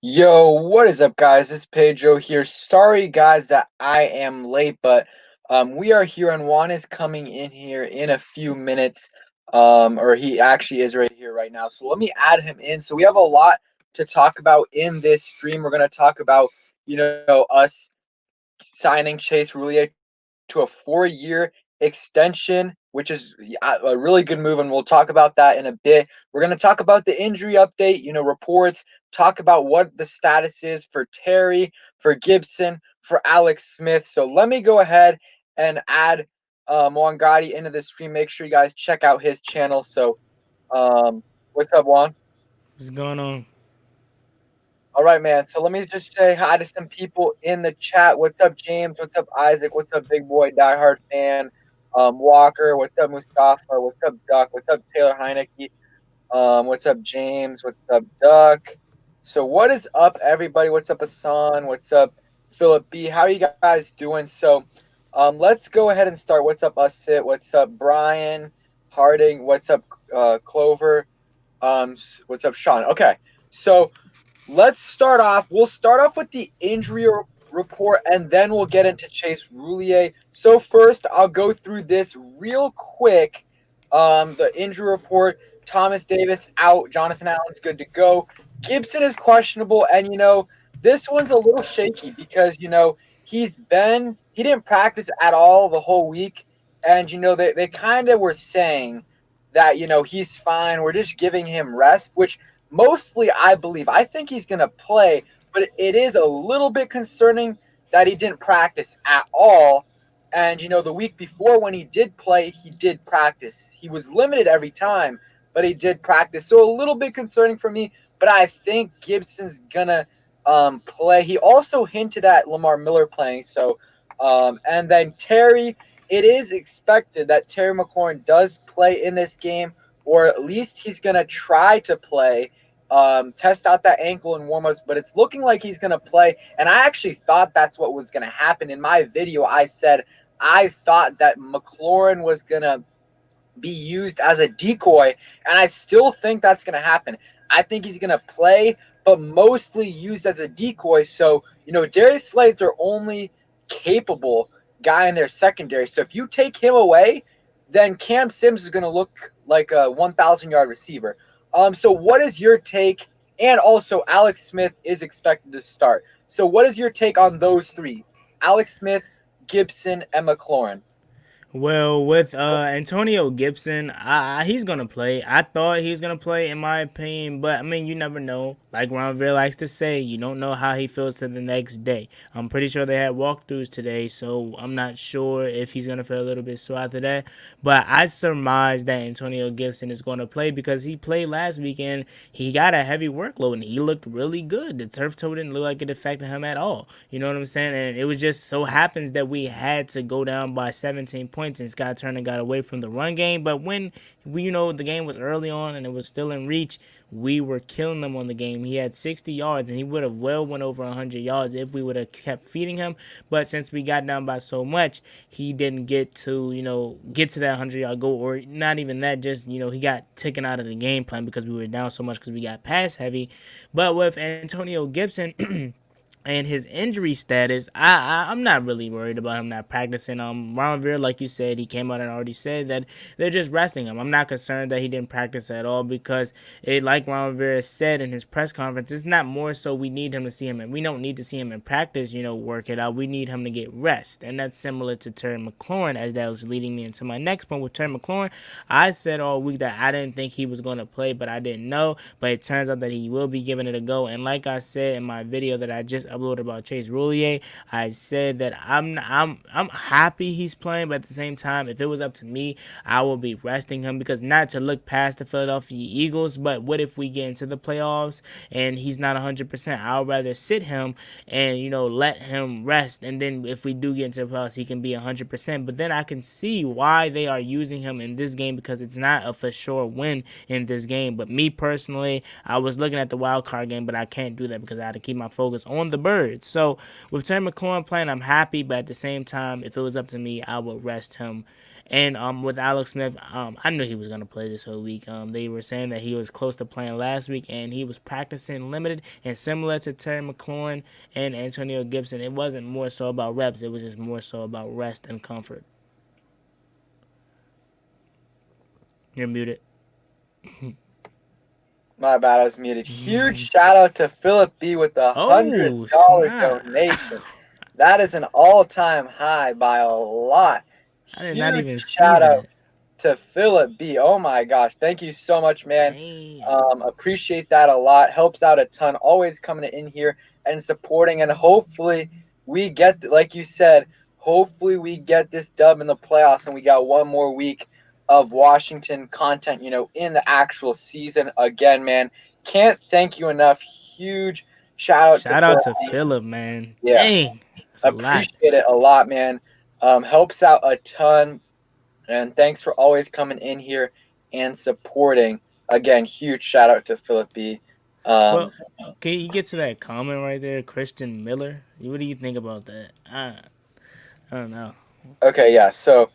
Yo, what is up, guys? It's Pedro here. Sorry, guys, that I am late, but we are here, and Juan is coming in here in a few minutes. Or he actually is right here right now. So let me add him in. So we have a lot to talk about in this stream. We're gonna talk about, us signing Chase Roulier to a 4-year extension, which is a really good move, and we'll talk about that in a bit. We're going to talk about the injury update, reports, talk about what the status is for Terry, for Gibson, for Alex Smith. So let me go ahead and add Juan Gotti into the stream. Make sure you guys check out his channel. So, what's up, Juan? What's going on? All right, man. So let me just say hi to some people in the chat. What's up, James? What's up, Isaac? What's up, Big Boy, Diehard Fan? Walker. What's up, Mustafa? What's up, Duck? What's up, Taylor Heineke? What's up, James? What's up, Duck? So what is up, everybody? What's up, Hassan? What's up, Philip B? How are you guys doing? So, let's go ahead and start. What's up, Usit? What's up, Brian Harding? What's up, Clover? What's up, Sean? Okay, so let's start off. We'll start off with the injury report, and then we'll get into Chase Roulier. So first, I'll go through this real quick. The injury report: Thomas Davis out, Jonathan Allen's good to go. Gibson is questionable, and this one's a little shaky because he didn't practice at all the whole week, and they kind of were saying that he's fine. We're just giving him rest, which mostly I believe. I think he's going to play, but it is a little bit concerning that he didn't practice at all. And the week before when he did play, he did practice. He was limited every time, but he did practice. So a little bit concerning for me, but I think Gibson's gonna play. He also hinted at Lamar Miller playing. So and then Terry, it is expected that Terry McLaurin does play in this game, or at least he's gonna try to play, test out that ankle in warmups, but it's looking like he's going to play. And I actually thought that's what was going to happen. In my video, I said I thought that Mclaurin was going to be used as a decoy, and I still think that's going to happen. I think he's going to play, but mostly used as a decoy. So, Darius Slay's their only capable guy in their secondary. So if you take him away, then Cam Sims is going to look like a 1,000-yard receiver. So what is your take? And also, Alex Smith is expected to start. So what is your take on those three? Alex Smith, Gibson, and McLaurin. Well, with Antonio Gibson, he's gonna play. I thought he was gonna play, in my opinion, but I mean, you never know. Like Ron likes to say, you don't know how he feels to the next day. I'm pretty sure they had walkthroughs today, so I'm not sure if he's gonna feel a little bit sore after that. But I surmise that Antonio Gibson is gonna play because he played last weekend. He got a heavy workload and he looked really good. The turf toe didn't look like it affected him at all. You know what I'm saying? And it was just so happens that we had to go down by 17 points and Scott Turner got away from the run game. But when the game was early on and it was still in reach, we were killing them on the game. He had 60 yards and he would have well went over 100 yards if we would have kept feeding him. But since we got down by so much, he didn't get to that 100-yard goal, or not even that. Just he got taken out of the game plan because we were down so much because we got pass heavy. But with Antonio Gibson. And his injury status, I'm not really worried about him not practicing. Ron, like you said, he came out and already said that they're just resting him. I'm not concerned that he didn't practice at all because like Ron said in his press conference, it's not more so we need him to see him, and we don't need to see him in practice. Work it out. We need him to get rest, and that's similar to Terry McLaurin, as that was leading me into my next point with Terry McLaurin. I said all week that I didn't think he was going to play, but I didn't know. But it turns out that he will be giving it a go, and like I said in my video that I just uploaded about Chase Roulier, I said that I'm happy he's playing, but at the same time, if it was up to me, I will be resting him because not to look past the Philadelphia Eagles, but what if we get into the playoffs and he's not 100%? I'll rather sit him and let him rest, and then if we do get into the playoffs, he can be 100%. But then I can see why they are using him in this game because it's not a for sure win in this game. But me personally, I was looking at the wild card game, but I can't do that because I had to keep my focus on the birds. So with Terry McLaurin playing, I'm happy, but at the same time, if it was up to me, I would rest him. And with Alex Smith, I knew he was gonna play this whole week. They were saying that he was close to playing last week, and he was practicing limited. And similar to Terry McLaurin and Antonio Gibson, it wasn't more so about reps. It was just more so about rest and comfort. You're muted. My bad, I was muted. Huge shout out to Philip B with a Oh $100 snap! donation. That is an all-time high by a lot. I did not Huge even see shout out that. to Philip B. Oh my gosh, thank you so much, man. Damn. Appreciate that a lot. Helps out a ton. Always coming in here and supporting, and hopefully we get, like you said, hopefully we get this dub in the playoffs, and we got one more week of Washington content, in the actual season. Again, man, can't thank you enough. Huge shout out to Shout out Philip to B. Philip, man. Yeah, Dang, that's a lot. appreciate it a lot, man. Helps out a ton. And thanks for always coming in here and supporting. Again, huge shout out to Philip B. Um, Well, can you get to that comment right there, Christian Miller? What do you think about that? I don't know. okay, yeah. So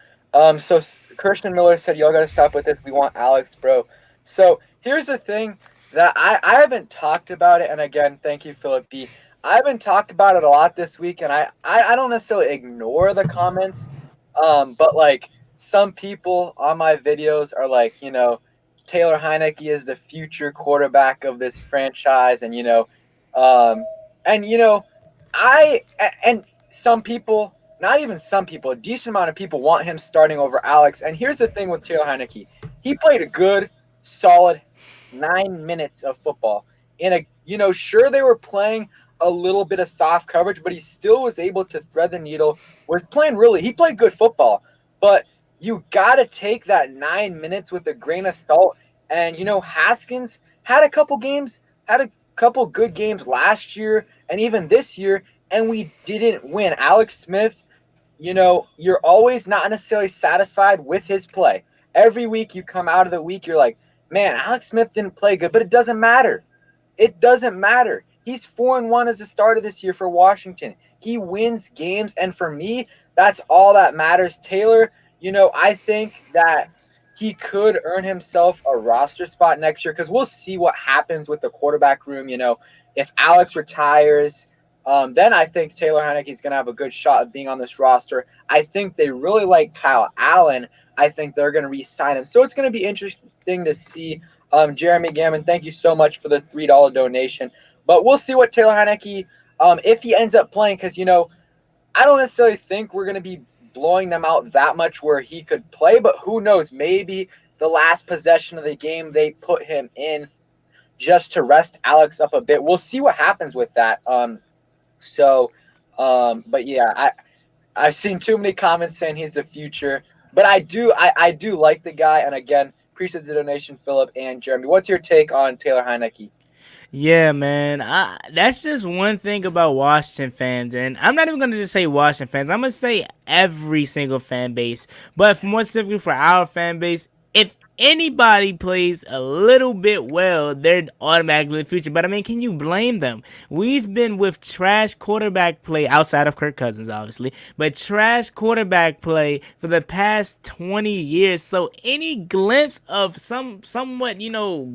Christian Miller said, "Y'all got to stop with this. We want Alex, bro." So here's the thing that I haven't talked about it, and again, thank you, Philip B. I haven't talked about it a lot this week, and I don't necessarily ignore the comments, but like some people on my videos are like, Taylor Heineke is the future quarterback of this franchise, um, and I and some people, not even some people, a decent amount of people want him starting over Alex. And here's the thing with Taylor Heineke: he played a good, solid 9 minutes of football. Sure they were playing a little bit of soft coverage, but he still was able to thread the needle. He played good football, but you got to take that 9 minutes with a grain of salt. And Haskins had a couple good games last year and even this year, and we didn't win. Alex Smith, you're always not necessarily satisfied with his play. Every week you come out of the week, you're like, man, Alex Smith didn't play good, but it doesn't matter. It doesn't matter. He's 4-1 as a starter this year for Washington. He wins games, and for me, that's all that matters. Taylor, I think that he could earn himself a roster spot next year because we'll see what happens with the quarterback room. If Alex retires, then I think Taylor Heineke is going to have a good shot of being on this roster. I think they really like Kyle Allen. I think they're going to re-sign him. So it's going to be interesting to see. Jeremy Gammon, thank you so much for the $3 donation. But we'll see what Taylor Heineke, if he ends up playing, because, I don't necessarily think we're going to be blowing them out that much where he could play, but who knows? Maybe the last possession of the game, they put him in just to rest Alex up a bit. We'll see what happens with that. But yeah, I've seen too many comments saying he's the future, but I do like the guy. And again, appreciate the donation, Philip and Jeremy. What's your take on Taylor Heineke? Yeah, man. That's just one thing about Washington fans, and I'm not even gonna just say Washington fans. I'm gonna say every single fan base, but for more specifically for our fan base, if anybody plays a little bit well, they're automatically the future. But I mean, can you blame them? We've been with trash quarterback play outside of Kirk Cousins, obviously, but trash quarterback play for the past 20 years. So any glimpse of somewhat,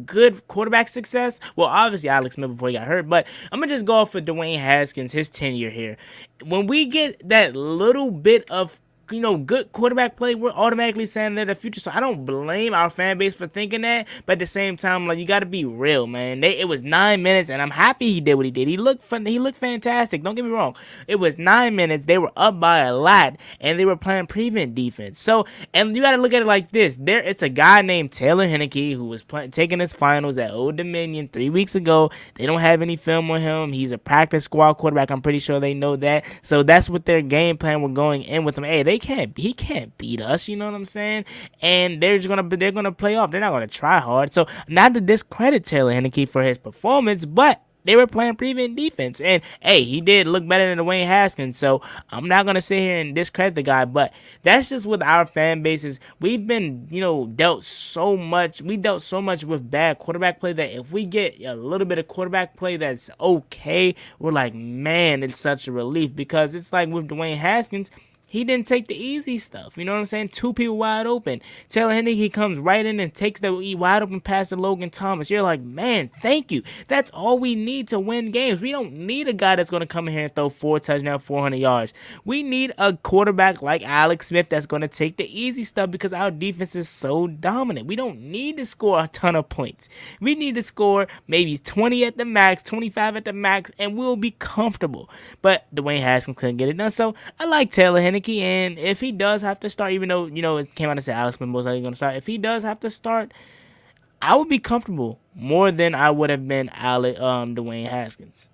good quarterback success, well, obviously Alex Smith before he got hurt, but I'm gonna just go off of Dwayne Haskins, his tenure here. When we get that little bit of good quarterback play, we're automatically saying they're the future. So I don't blame our fan base for thinking that. But at the same time, like, you got to be real, man. It was 9 minutes, and I'm happy he did what he did. He looked fun. He looked fantastic. Don't get me wrong. It was 9 minutes. They were up by a lot, and they were playing prevent defense. So, and you got to look at it like this. It's a guy named Taylor Heineke who was taking his finals at Old Dominion 3 weeks ago. They don't have any film on him. He's a practice squad quarterback. I'm pretty sure they know that. So that's what their game plan was going in with him. Hey, he can't beat us, you know what I'm saying? And they're gonna play off. They're not gonna try hard. So not to discredit Taylor Heineke for his performance, but they were playing prevent defense. And hey, he did look better than Dwayne Haskins. So I'm not gonna sit here and discredit the guy, but that's just with our fan bases. We've been, dealt so much. We dealt so much with bad quarterback play that if we get a little bit of quarterback play that's okay, we're like, man, it's such a relief. Because it's like with Dwayne Haskins, He didn't take the easy stuff. You know what I'm saying? Two people wide open. Taylor Henry, he comes right in and takes the wide open pass to Logan Thomas. You're like, man, thank you. That's all we need to win games. We don't need a guy that's going to come in here and throw 4 touchdowns, 400 yards. We need a quarterback like Alex Smith that's going to take the easy stuff because our defense is so dominant. We don't need to score a ton of points. We need to score maybe 20 at the max, 25 at the max, and we'll be comfortable. But Dwayne Haskins couldn't get it done. So I like Taylor Heinicke, and if he does have to start, even though, it came out and said Alex Smith most likely going to start, if he does have to start, I would be comfortable more than I would have been Dwayne Haskins.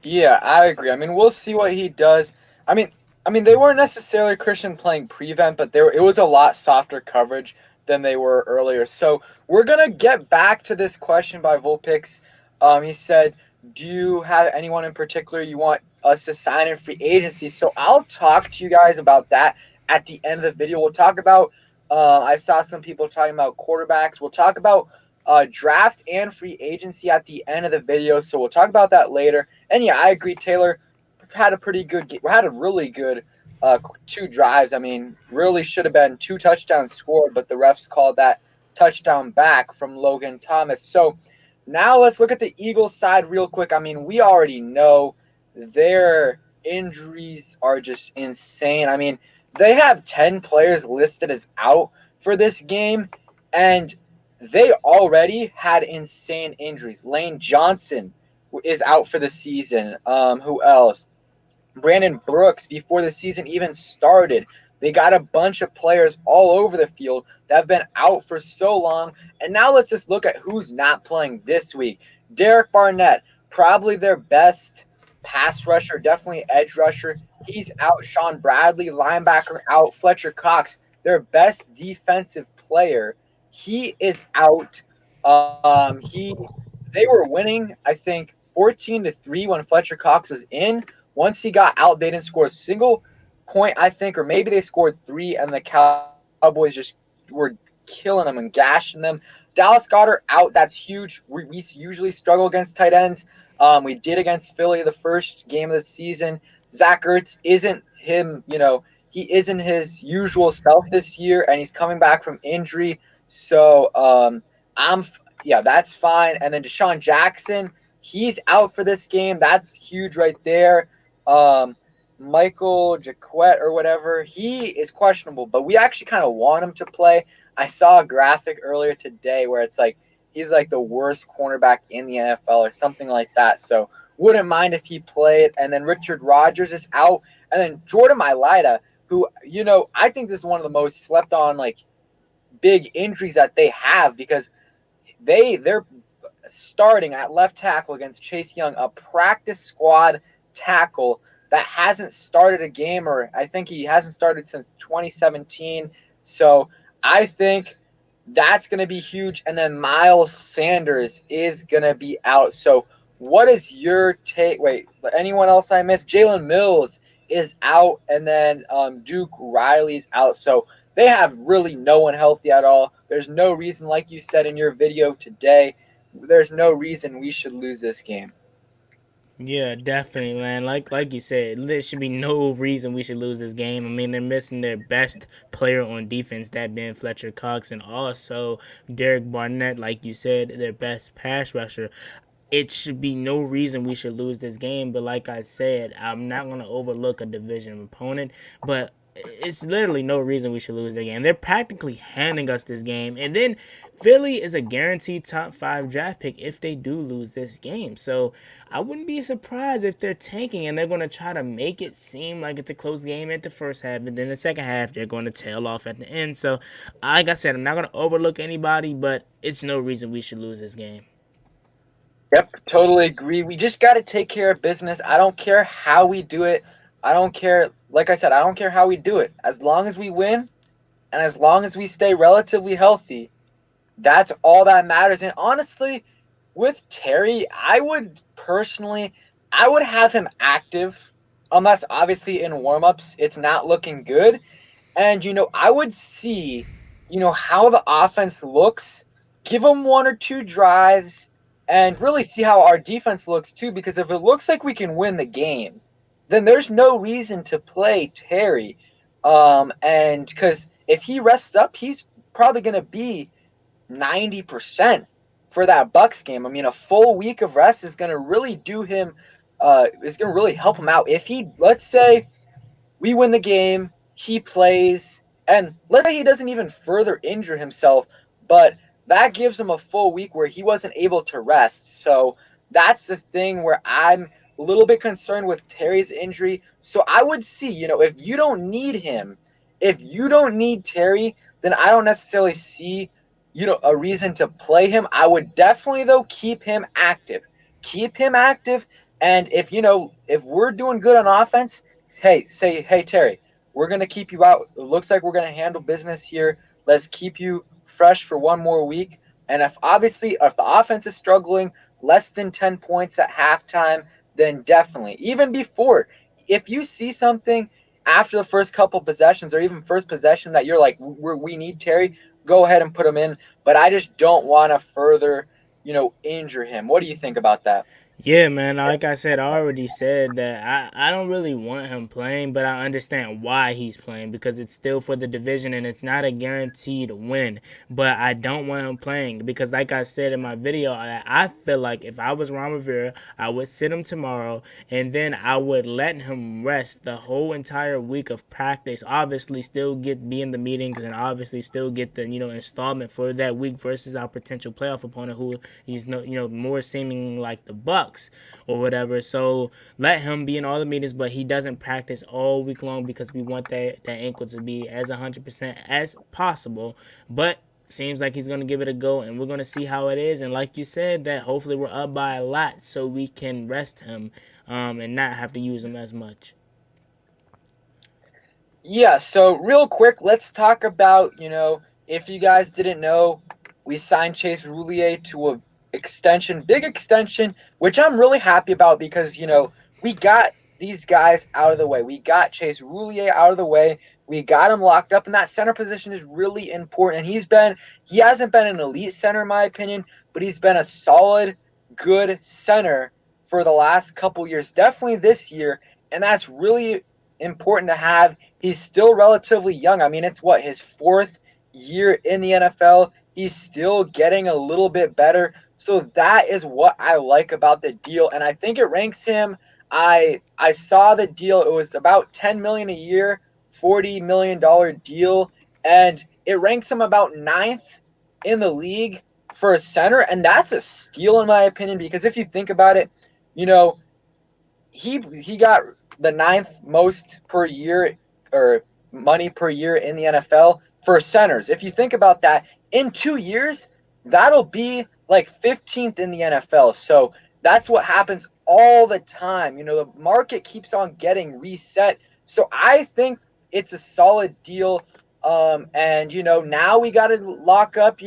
Yeah, I agree. I mean, we'll see what he does. I mean, they weren't necessarily Christian playing prevent, but it was a lot softer coverage than they were earlier. So we're gonna get back to this question by Volpix. He said, "Do you have anyone in particular you want us to sign in free agency?" So I'll talk to you guys about that at the end of the video. We'll talk about. I saw some people talking about quarterbacks. We'll talk about draft and free agency at the end of the video. So we'll talk about that later. And yeah, I agree. Taylor had a really good 2 drives. I mean, really should have been 2 touchdowns scored, but the refs called that touchdown back from Logan Thomas. So now let's look at the Eagles side real quick. I mean, we already know their injuries are just insane. I mean, they have 10 players listed as out for this game, and they already had insane injuries. Lane Johnson is out for the season. Who else? Brandon Brooks, before the season even started. They got a bunch of players all over the field that have been out for so long. And now let's just look at who's not playing this week. Derek Barnett, probably their best pass rusher, definitely edge rusher. He's out. Sean Bradley, linebacker, out. Fletcher Cox, their best defensive player, he is out. They were winning, I think, 14-3 when Fletcher Cox was in. Once he got out, they didn't score a single point, I think, or maybe they scored 3, and the Cowboys just were killing them and gashing them. Dallas Goedert out. That's huge. We usually struggle against tight ends. We did against Philly the first game of the season. Zach Ertz isn't him, he isn't his usual self this year, and he's coming back from injury. So that's fine. And then Deshaun Jackson, he's out for this game. That's huge right there. Michael Jaquette or whatever, he is questionable, but we actually kind of want him to play. I saw a graphic earlier today where it's like he's like the worst cornerback in the NFL or something like that. So wouldn't mind if he played. And then Richard Rodgers is out. And then Jordan Mailata, who, I think this is one of the most slept on, like, big injuries that they have because they're starting at left tackle against Chase Young, a practice squad tackle that hasn't started a game, or I think he hasn't started since 2017. So I think that's going to be huge. And then Miles Sanders is going to be out. So what is your take? Wait, anyone else I missed? Jalen Mills is out, and then Duke Riley's out. So they have really no one healthy at all. There's no reason, like you said in your video today, there's no reason we should lose this game. Yeah, definitely, man. Like you said, there should be no reason we should lose this game. I mean, they're missing their best player on defense, that being Fletcher Cox, and also Derek Barnett, like you said, their best pass rusher. It should be no reason we should lose this game. But like I said, I'm not gonna overlook a division opponent, but it's literally no reason we should lose the game. They're practically handing us this game, and then Philly is a guaranteed top 5 draft pick if they do lose this game. So I wouldn't be surprised if they're tanking and they're going to try to make it seem like it's a close game at the first half, and then the second half they're going to tail off at the end. So like I said, I'm not going to overlook anybody, but it's no reason we should lose this game. Yep, totally agree. We just got to take care of business. I don't care how we do it. I don't care. Like I said, I don't care how we do it. As long as we win and as long as we stay relatively healthy, that's all that matters. And honestly, with Terry, I would have him active unless obviously in warmups it's not looking good. And, I would see, how the offense looks, give him 1 or 2 drives, and really see how our defense looks too, because if it looks like we can win the game, then there's no reason to play Terry. And because if he rests up, he's probably going to be 90% for that Bucks game. I mean, a full week of rest is going to really do him, is going to really help him out. If he, let's say, we win the game, he plays, and let's say he doesn't even further injure himself, but that gives him a full week where he wasn't able to rest. So that's the thing where I'm a little bit concerned with Terry's injury. So I would see, if you don't need him, if you don't need Terry, then I don't necessarily see, a reason to play him. I would definitely, though, keep him active. Keep him active. And if we're doing good on offense, hey Terry, we're gonna keep you out. It looks like we're gonna handle business here. Let's keep you fresh for one more week. And if the offense is struggling, less than 10 points at halftime, then definitely, even before, if you see something after the first couple possessions or even first possession that you're like, we need Terry, go ahead and put him in. But I just don't want to further, injure him. What do you think about that? Yeah, man. Like I said, I already said that I don't really want him playing, but I understand why he's playing because it's still for the division and it's not a guaranteed win. But I don't want him playing because, like I said in my video, I feel like if I was Ron Rivera, I would sit him tomorrow and then I would let him rest the whole entire week of practice. Obviously, still be in the meetings and obviously still get the installment for that week versus our potential playoff opponent who he's more seeming like the Bucks or whatever. So let him be in all the meetings, but he doesn't practice all week long because we want that ankle to be as 100% as possible. But seems like he's going to give it a go and we're going to see how it is. And like you said, that hopefully we're up by a lot so we can rest him and not have to use him as much. Yeah, so real quick, let's talk about, if you guys didn't know, we signed Chase Roulier to a big extension, which I'm really happy about because, we got these guys out of the way. We got Chase Roulier out of the way. We got him locked up, and that center position is really important. And he hasn't been an elite center, in my opinion, but he's been a solid, good center for the last couple years, definitely this year, and that's really important to have. He's still relatively young. I mean, it's his fourth year in the NFL. He's still getting a little bit better. So that is what I like about the deal. And I think it ranks him. I saw the deal. It was about 10 million a year, $40 million deal. And it ranks him about ninth in the league for a center. And that's a steal in my opinion, because if you think about it, you know, he got the ninth most per year or money per year in the NFL for centers. If you think about that, in 2 years, that'll be like 15th in the NFL. So that's what happens all the time. The market keeps on getting reset. So I think it's a solid deal. And now we got to lock up,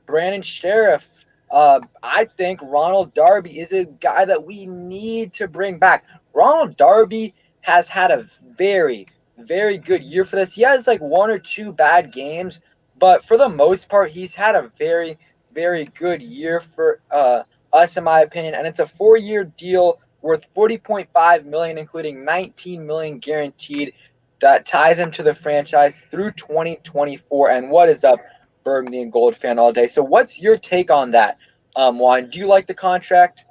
Brandon Sheriff. I think Ronald Darby is a guy that we need to bring back. Ronald Darby has had a very, very good year for this. He has like one or two bad games, but for the most part, he's had a very, very good year for us, in my opinion. And it's a 4-year deal worth 40.5 million, including 19 million guaranteed. That ties him to the franchise through 2024. And what is up, Burgundy and Gold fan all day? So, what's your take on that, Juan? Do you like the contract?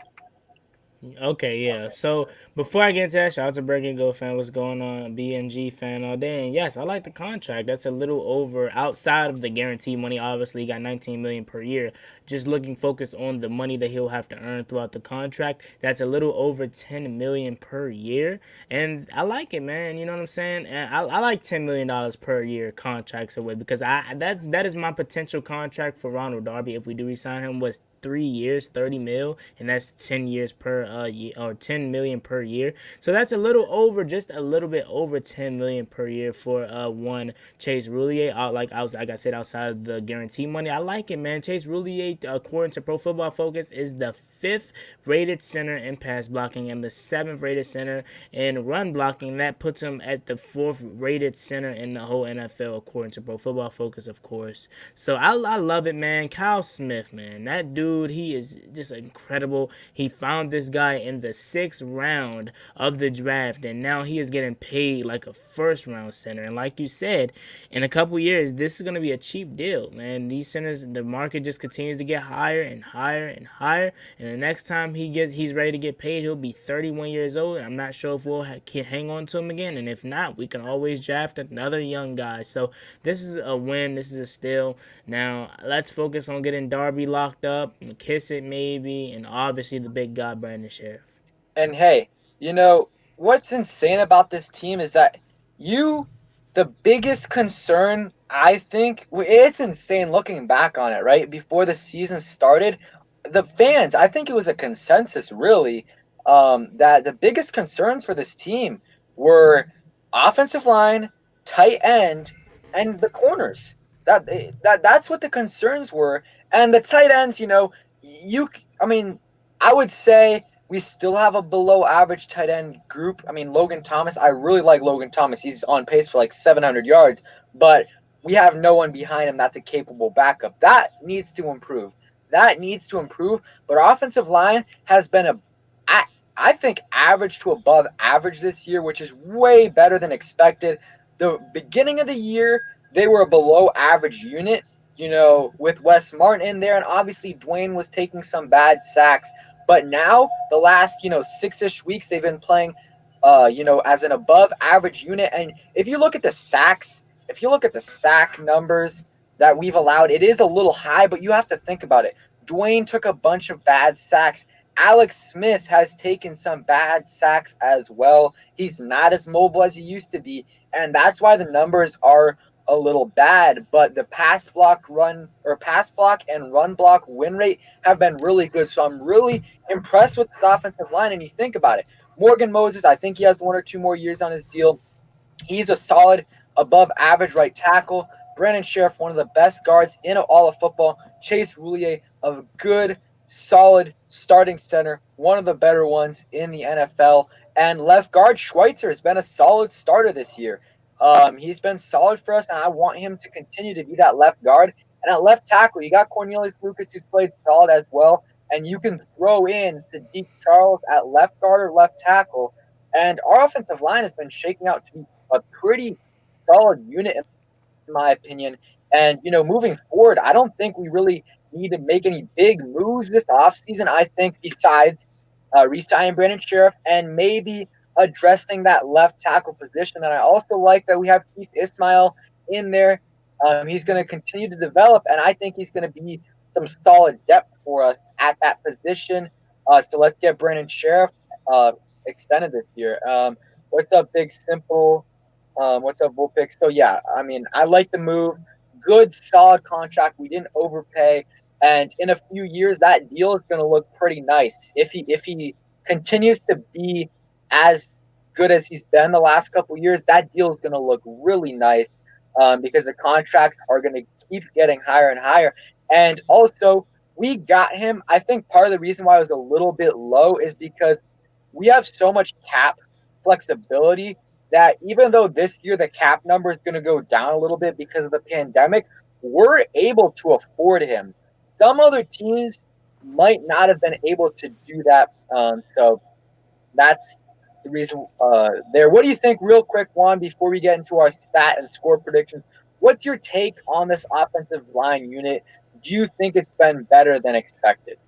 Okay, yeah. So before I get into that, shout out to Bergen Go fan. What's going on? BNG fan all day. And yes, I like the contract. That's a little over outside of the guarantee money. Obviously, he got 19 million per year. Just looking focused on the money that he'll have to earn throughout the contract. That's a little over 10 million per year. And I like it, man. You know what I'm saying? And I like $10 million per year contracts away because that is my potential contract for Ronald Darby if we do resign him was 3 years, 30 mil, and that's 10 years per year or 10 million per year. So that's a little over, just a little bit over 10 million per year for one Chase Roulier. Like I said, outside of the guarantee money, I like it, man. Chase Roulier, according to Pro Football Focus, is the fifth rated center in pass blocking and the seventh rated center in run blocking. That puts him at the fourth rated center in the whole NFL, according to Pro Football Focus, of course. So I love it, man. Kyle Smith, man, that dude dude, he is just incredible. He found this guy in the sixth round of the draft, and now he is getting paid like a first round center. And like you said, in a couple years, this is gonna be a cheap deal, man. These centers, the market just continues to get higher and higher and higher. And the next time he's ready to get paid, he'll be 31 years old. I'm not sure if we'll can hang on to him again, and if not, we can always draft another young guy. So this is a win. This is a steal. Now let's focus on getting Darby locked up, McKissick maybe, and obviously the big guy Brandon Sheriff. And hey, what's insane about this team is that you, the biggest concern, I think, it's insane looking back on it, right? Before the season started, the fans, I think it was a consensus really, that the biggest concerns for this team were offensive line, tight end, and the corners. That's what the concerns were. And the tight ends, I mean, I would say we still have a below average tight end group. I mean, Logan Thomas, I really like Logan Thomas. He's on pace for like 700 yards, but we have no one behind him that's a capable backup. That needs to improve. That needs to improve. But our offensive line has been I think, average to above average this year, which is way better than expected. The beginning of the year, they were a below average unit, with Wes Martin in there. And obviously, Dwayne was taking some bad sacks. But now, the last, 6-ish weeks, they've been playing, as an above average unit. And if you look at the sacks, if you look at the sack numbers that we've allowed, it is a little high, but you have to think about it. Dwayne took a bunch of bad sacks. Alex Smith has taken some bad sacks as well. He's not as mobile as he used to be, and that's why the numbers are a little bad. But the pass block and run block win rate have been really good. So I'm really impressed with this offensive line. And you think about it, Morgan Moses, I think he has 1 or 2 more years on his deal. He's a solid above average right tackle. Brandon Sheriff, one of the best guards in all of football. Chase Roulier, a good, solid starting center, one of the better ones in the NFL. And left guard Schweitzer has been a solid starter this year. He's been solid for us, and I want him to continue to be that left guard. And at left tackle, you got Cornelius Lucas, who's played solid as well. And you can throw in Sadiq Charles at left guard or left tackle. And our offensive line has been shaking out to be a pretty solid unit, in my opinion. And, moving forward, I don't think we really need to make any big moves this offseason. I think besides re-signing Brandon Sheriff and maybe addressing that left tackle position. And I also like that we have Keith Ismail in there. He's going to continue to develop, and I think he's going to be some solid depth for us at that position. So let's get Brandon Sheriff extended this year. What's up, Big Simple? What's up, Bullpick? So, yeah, I mean, I like the move. Good, solid contract. We didn't overpay. And in a few years, that deal is going to look pretty nice. If he continues to be as good as he's been the last couple of years, that deal is going to look really nice because the contracts are going to keep getting higher and higher. And also, we got him. I think part of the reason why it was a little bit low is because we have so much cap flexibility that even though this year the cap number is going to go down a little bit because of the pandemic, we're able to afford him. Some other teams might not have been able to do that. So that's the reason there. What do you think, real quick, Juan, before we get into our stat and score predictions? What's your take on this offensive line unit? Do you think it's been better than expected?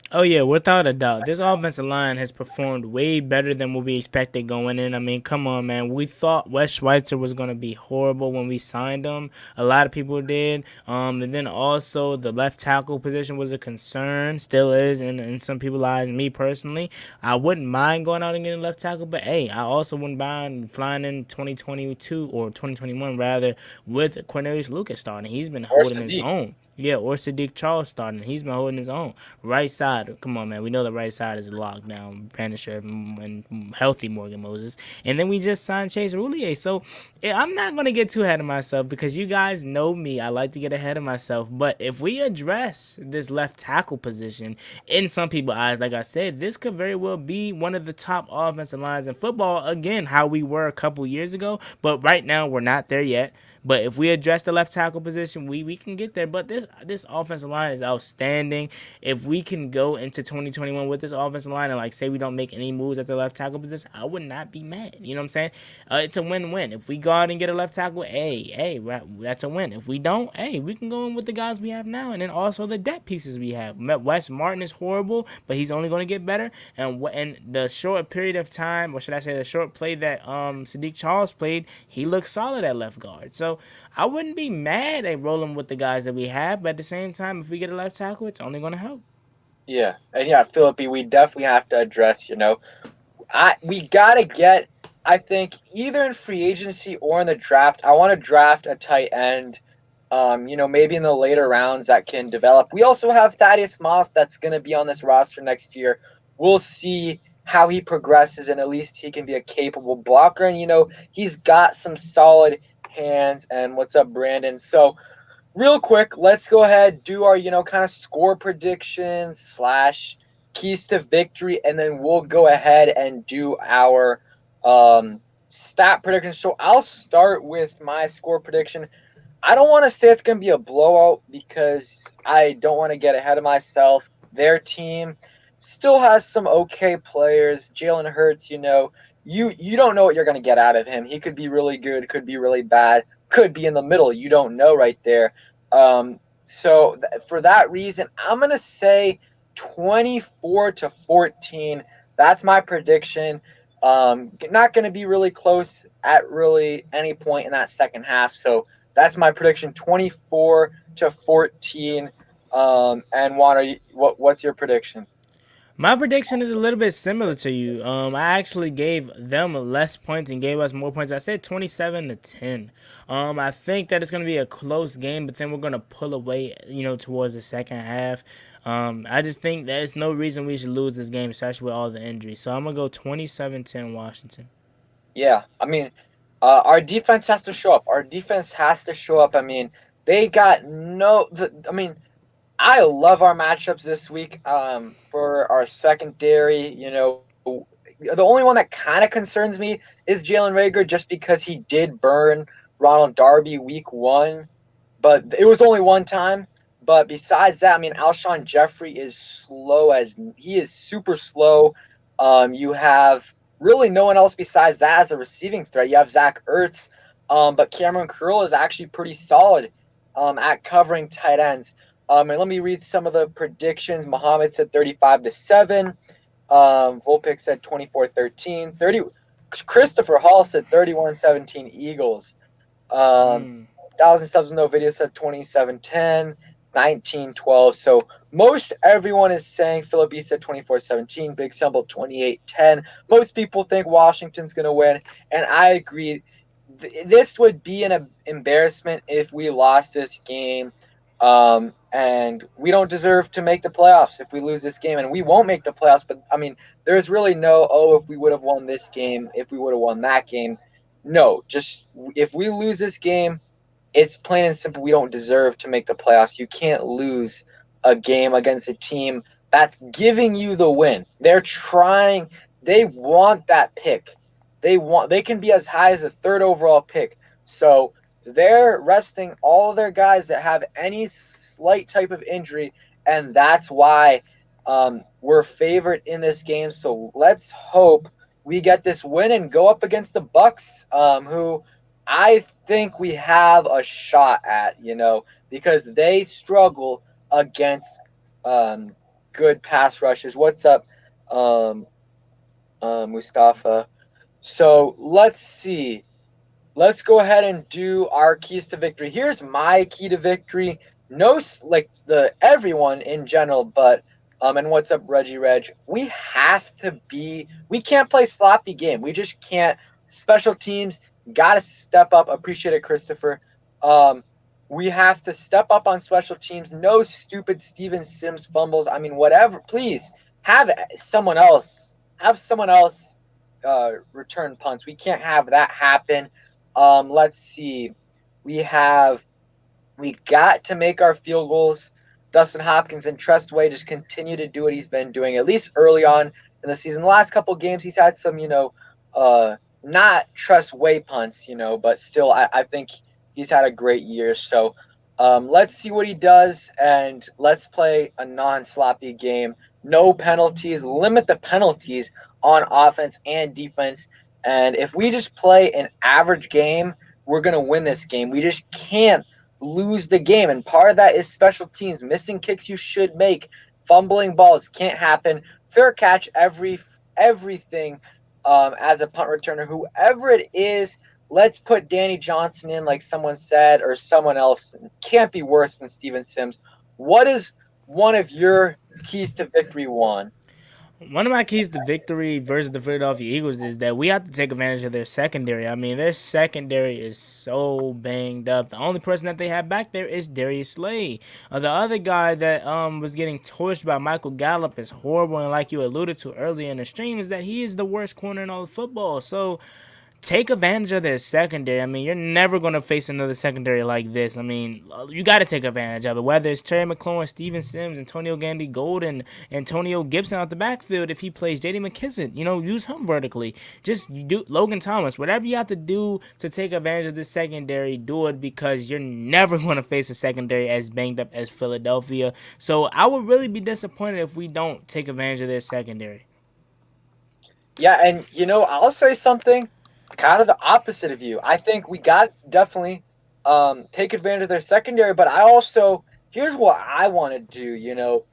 Oh yeah, without a doubt. This offensive line has performed way better than what we expected going in. I mean, come on, man. We thought Wes Schweitzer was gonna be horrible when we signed him. A lot of people did. And then also the left tackle position was a concern, still is, in some people's eyes. Me personally, I wouldn't mind going out and getting a left tackle, but hey, I also wouldn't mind flying in 2022 or 2021 rather with Cornelius Lucas starting. He's been Or holding his Sadiq? own. Yeah, or Sadiq Charles starting. He's been holding his own. Right side, come on, man. We know the right side is locked down. Brandon Sheriff and healthy Morgan Moses. And then we just signed Chase Roulier. So I'm not going to get too ahead of myself because you guys know me. I like to get ahead of myself. But if we address this left tackle position, in some people's eyes, like I said, this could very well be one of the top offensive lines in football. Again, how we were a couple years ago. But right now, we're not there yet. But if we address the left tackle position, we can get there. But this offensive line is outstanding. If we can go into 2021 with this offensive line and like say we don't make any moves at the left tackle position, I would not be mad. You know what I'm saying? It's a win-win. If we go out and get a left tackle, hey, that's a win. If we don't, hey, we can go in with the guys we have now, and then also the depth pieces we have. Wes Martin is horrible, but he's only going to get better. And the short period of time, or should I say, the short play that Sadiq Charles played, he looked solid at left guard. So I wouldn't be mad at rolling with the guys that we have, but at the same time, if we get a left tackle, it's only going to help. Yeah, and yeah, Philippi, we definitely have to address. We gotta get. I think either in free agency or in the draft. I want to draft a tight end. Maybe in the later rounds that can develop. We also have Thaddeus Moss that's going to be on this roster next year. We'll see how he progresses, and at least he can be a capable blocker. And he's got some solid hands. And what's up, Brandon? So real quick, let's go ahead, do our, kind of score predictions / keys to victory, and then we'll go ahead and do our stat predictions. So I'll start with my score prediction. I don't want to say it's going to be a blowout because I don't want to get ahead of myself. Their team still has some okay players. Jalen Hurts, you don't know what you're going to get out of him. He could be really good, could be really bad, could be in the middle. You don't know right there. For that reason, I'm going to say 24-14. That's my prediction. Not going to be really close at really any point in that second half. So that's my prediction, 24-14. And Juan, what's your prediction? My prediction is a little bit similar to you. I actually gave them less points and gave us more points. I said 27-10. I think that it's going to be a close game, but then we're going to pull away, towards the second half. I just think there's no reason we should lose this game, especially with all the injuries. So I'm going to go 27-10 Washington. Yeah, our defense has to show up. Our defense has to show up. They got no. I love our matchups this week. For our secondary, the only one that kind of concerns me is Jalen Reagor, just because he did burn Ronald Darby week 1, but it was only one time. But besides that, Alshon Jeffrey is super slow. You have really no one else besides that as a receiving threat. You have Zach Ertz, but Cameron Curl is actually pretty solid at covering tight ends. And let me read some of the predictions. Muhammad said 35-7. Volpic said 24-13. Christopher Hall said 31-17 Eagles. 1,000 subs no video said 27-10, 19-12. So most everyone is saying Philippi said 24-17. Big Stumble 28-10. Most people think Washington's going to win, and I agree. This would be an embarrassment if we lost this game. And we don't deserve to make the playoffs if we lose this game, and we won't make the playoffs. But there's really no, if we would have won this game, if we would have won that game. No, just if we lose this game, it's plain and simple. We don't deserve to make the playoffs. You can't lose a game against a team that's giving you the win. They're trying. They want that pick. They can be as high as a 3rd overall pick. So they're resting all of their guys that have any slight type of injury, and that's why we're favored in this game. So let's hope we get this win and go up against the Bucks, who I think we have a shot at, because they struggle against good pass rushers. What's up, Mustafa? So let's see. Let's go ahead and do our keys to victory. Here's my key to victory. No, like everyone in general, but and what's up, Reggie Reg? We can't play sloppy game. We just can't. Special teams gotta step up. Appreciate it, Christopher. We have to step up on special teams. No stupid Steven Sims fumbles. Whatever. Please have someone else. Return punts. We can't have that happen. Let's see. We got to make our field goals. Dustin Hopkins and Trestway just continue to do what he's been doing, at least early on in the season. The last couple of games, he's had some, not Trestway punts, but still, I think He's had a great year. So let's see what he does, and let's play a non-sloppy game. No penalties. Limit the penalties on offense and defense. And if we just play an average game, we're gonna win this game. We just can't lose the game, and part of that is special teams. Missing kicks you should make. Fumbling balls can't happen. Fair catch everything as a punt returner. Whoever it is, let's put Danny Johnson in, like someone said, or someone else. Can't be worse than Steven Sims. What is one of your keys to victory, Juan? One of my keys to victory versus the Philadelphia Eagles is that we have to take advantage of their secondary. I mean, their secondary is so banged up. The only person that they have back there is Darius Slay. The other guy that was getting torched by Michael Gallup is horrible, and like you alluded to earlier in the stream, is that he is the worst corner in all of football. So take advantage of their secondary. I mean, you're never going to face another secondary like this. I mean, you got to take advantage of it. Whether it's Terry McLaurin, Steven Sims, Antonio Gandy Golden, Antonio Gibson out the backfield, if he plays J.D. McKissick, use him vertically. Just you do Logan Thomas. Whatever you have to do to take advantage of this secondary, do it, because you're never going to face a secondary as banged up as Philadelphia. So I would really be disappointed if we don't take advantage of their secondary. Yeah, and I'll say something kind of the opposite of you. I think we got definitely take advantage of their secondary, but I also here's what I want to do.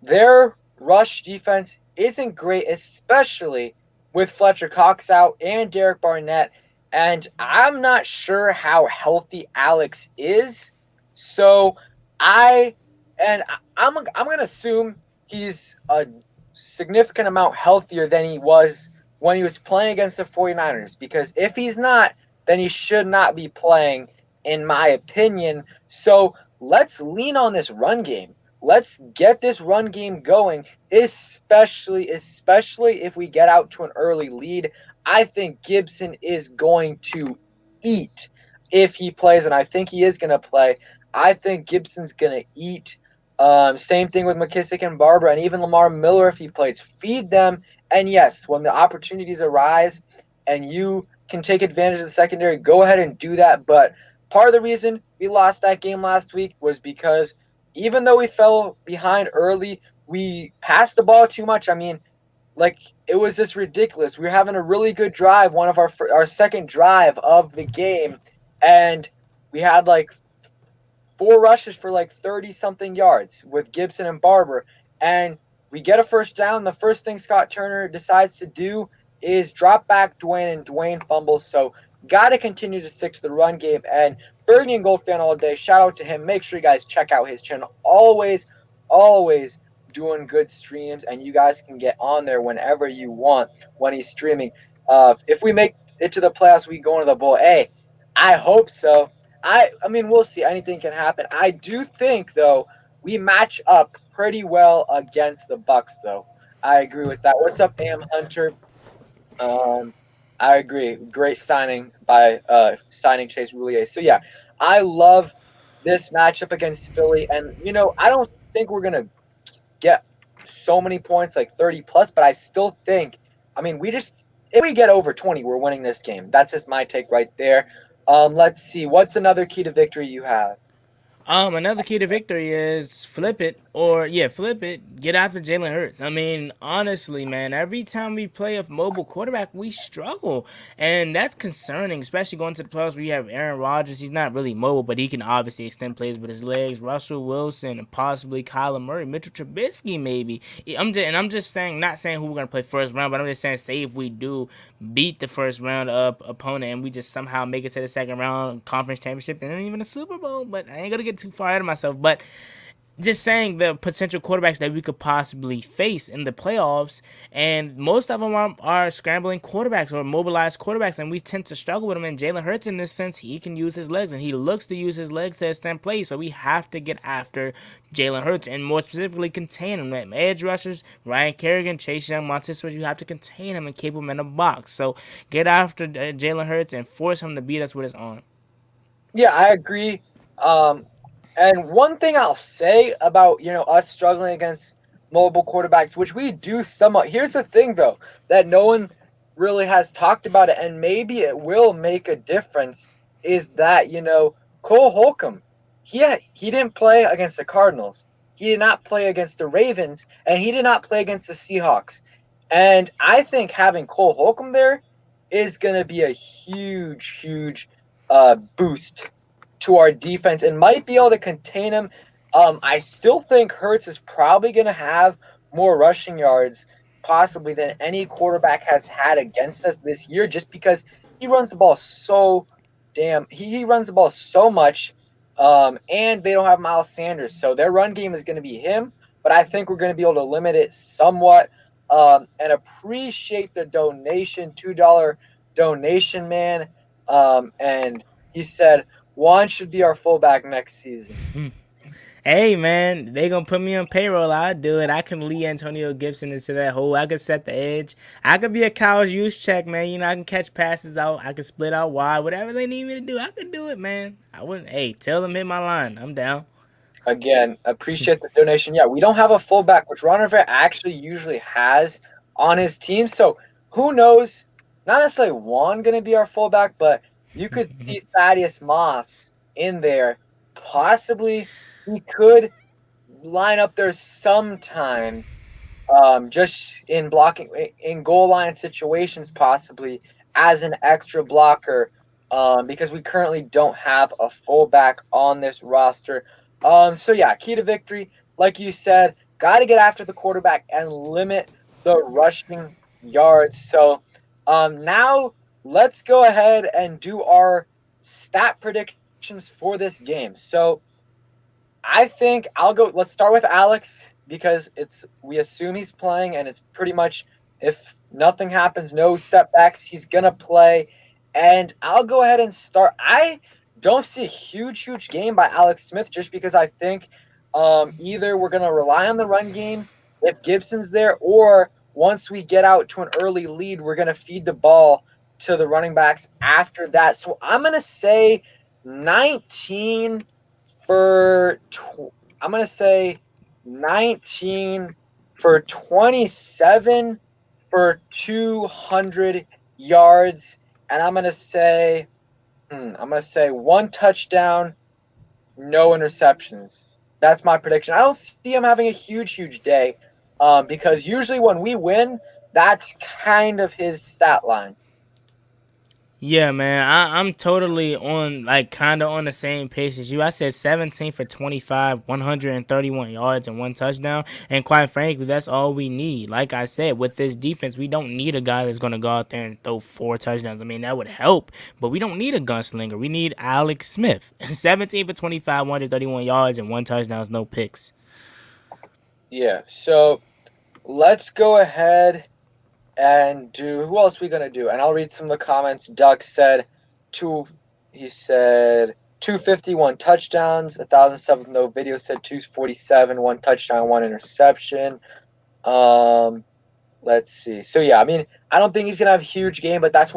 Their rush defense isn't great, especially with Fletcher Cox out and Derek Barnett, and I'm not sure how healthy Alex is. So I'm gonna assume he's a significant amount healthier than he was when he was playing against the 49ers, because if he's not, then he should not be playing, in my opinion. So let's lean on this run game. Let's get this run game going, especially if we get out to an early lead. I think Gibson is going to eat if he plays, and I think he is going to play. I think Gibson's going to eat. Same thing with McKissick and Barber, and even Lamar Miller if he plays. Feed them, and yes, when the opportunities arise and you can take advantage of the secondary, go ahead and do that. But part of the reason we lost that game last week was because even though we fell behind early, we passed the ball too much. I mean, like, it was just ridiculous. We were having a really good drive, one of our second drive of the game, and we had like 4 rushes for like 30-something yards with Gibson and Barber, and we get a first down. The first thing Scott Turner decides to do is drop back Dwayne, and Dwayne fumbles. So got to continue to stick to the run game. And Burgundy and Gold fan all day, shout out to him. Make sure you guys check out his channel. Always doing good streams, and you guys can get on there whenever you want when he's streaming. If we make it to the playoffs, we go into the bowl. Hey, I hope so. I mean, we'll see. Anything can happen. I do think, though, we match up pretty well against the Bucks, though. I agree with that. What's up, Am Hunter? I agree. Great signing by signing Chase Roulier. So yeah, I love this matchup against Philly, and I don't think we're gonna get so many points, like 30 plus, but I still think, I mean, if we get over 20, we're winning this game. That's just my take right there. Let's see. What's another key to victory you have? Another key to victory is flip it, flip it. Get after Jalen Hurts. I mean, honestly, man, every time we play a mobile quarterback, we struggle, and that's concerning, especially going to the playoffs. We have Aaron Rodgers. He's not really mobile, but he can obviously extend plays with his legs. Russell Wilson and possibly Kyler Murray, Mitchell Trubisky, maybe. I'm just saying, not saying who we're gonna play first round, but I'm just saying, say if we do beat the first round up opponent and we just somehow make it to the second round, conference championship, and then even a Super Bowl. But I ain't gonna get too far ahead of myself, but just saying the potential quarterbacks that we could possibly face in the playoffs, and most of them are scrambling quarterbacks or mobilized quarterbacks, and we tend to struggle with them. And Jalen Hurts, in this sense, he can use his legs, and he looks to use his legs to extend plays, so we have to get after Jalen Hurts, and more specifically contain him. Edge rushers, Ryan Kerrigan, Chase Young, Montez Sweat, you have to contain him and keep him in the box. So get after Jalen Hurts and force him to beat us with his arm. Yeah, I agree. And one thing I'll say about, us struggling against mobile quarterbacks, which we do somewhat. Here's the thing, though, that no one really has talked about it, and maybe it will make a difference, is that, Cole Holcomb, he didn't play against the Cardinals. He did not play against the Ravens, and he did not play against the Seahawks. And I think having Cole Holcomb there is going to be a huge, huge boost to our defense and might be able to contain him. I still think Hurts is probably going to have more rushing yards possibly than any quarterback has had against us this year, just because he runs the ball so he runs the ball so much, and they don't have Miles Sanders, so their run game is going to be him. But I think we're going to be able to limit it somewhat. And appreciate the donation, $2 donation, man. And he said Juan should be our fullback next season. Hey man, they gonna put me on payroll. I'll do it. I can lead Antonio Gibson into that hole. I could set the edge. I could be a Kyle's use check, man. You know, I can catch passes out. I can split out wide. Whatever they need me to do, I could do it, man. I wouldn't. Hey, tell them hit my line. I'm down. Again, appreciate the donation. Yeah, we don't have a fullback, which Ron Rivera actually usually has on his team. So who knows? Not necessarily Juan going to be our fullback, but you could see Thaddeus Moss in there. Possibly he could line up there sometime, just in blocking in goal line situations, possibly as an extra blocker, because we currently don't have a fullback on this roster. So yeah, key to victory, like you said, got to get after the quarterback and limit the rushing yards. So now let's go ahead and do our stat predictions for this game. So I think I'll go. Let's start with Alex because we assume he's playing, and it's pretty much if nothing happens, no setbacks, he's gonna play. And I'll go ahead and start. I don't see a huge game by Alex Smith just because I think either we're gonna rely on the run game if Gibson's there, or once we get out to an early lead, we're gonna feed the ball to the running backs after that. So I'm gonna say 19 for I'm gonna say 19 for 27 for 200 yards, and I'm gonna say one touchdown, no interceptions. That's my prediction. I don't see him having a huge day, because usually when we win, that's kind of his stat line. Yeah, man, I'm totally on, like, kind of on the same pace as you. I said 17 for 25, 131 yards and one touchdown. And quite frankly, that's all we need. Like I said, with this defense, we don't need a guy that's going to go out there and throw 4 touchdowns. I mean, that would help, but we don't need a gunslinger. We need Alex Smith. 17 for 25, 131 yards and one touchdown, no picks. Yeah. So let's go ahead and do who else are we gonna do? And I'll read some of the comments. Duck said two. He said 251 touchdowns, 1,007 no video said 247, one touchdown, one interception. Let's see. So yeah, I mean, I don't think he's gonna have a huge game, but that's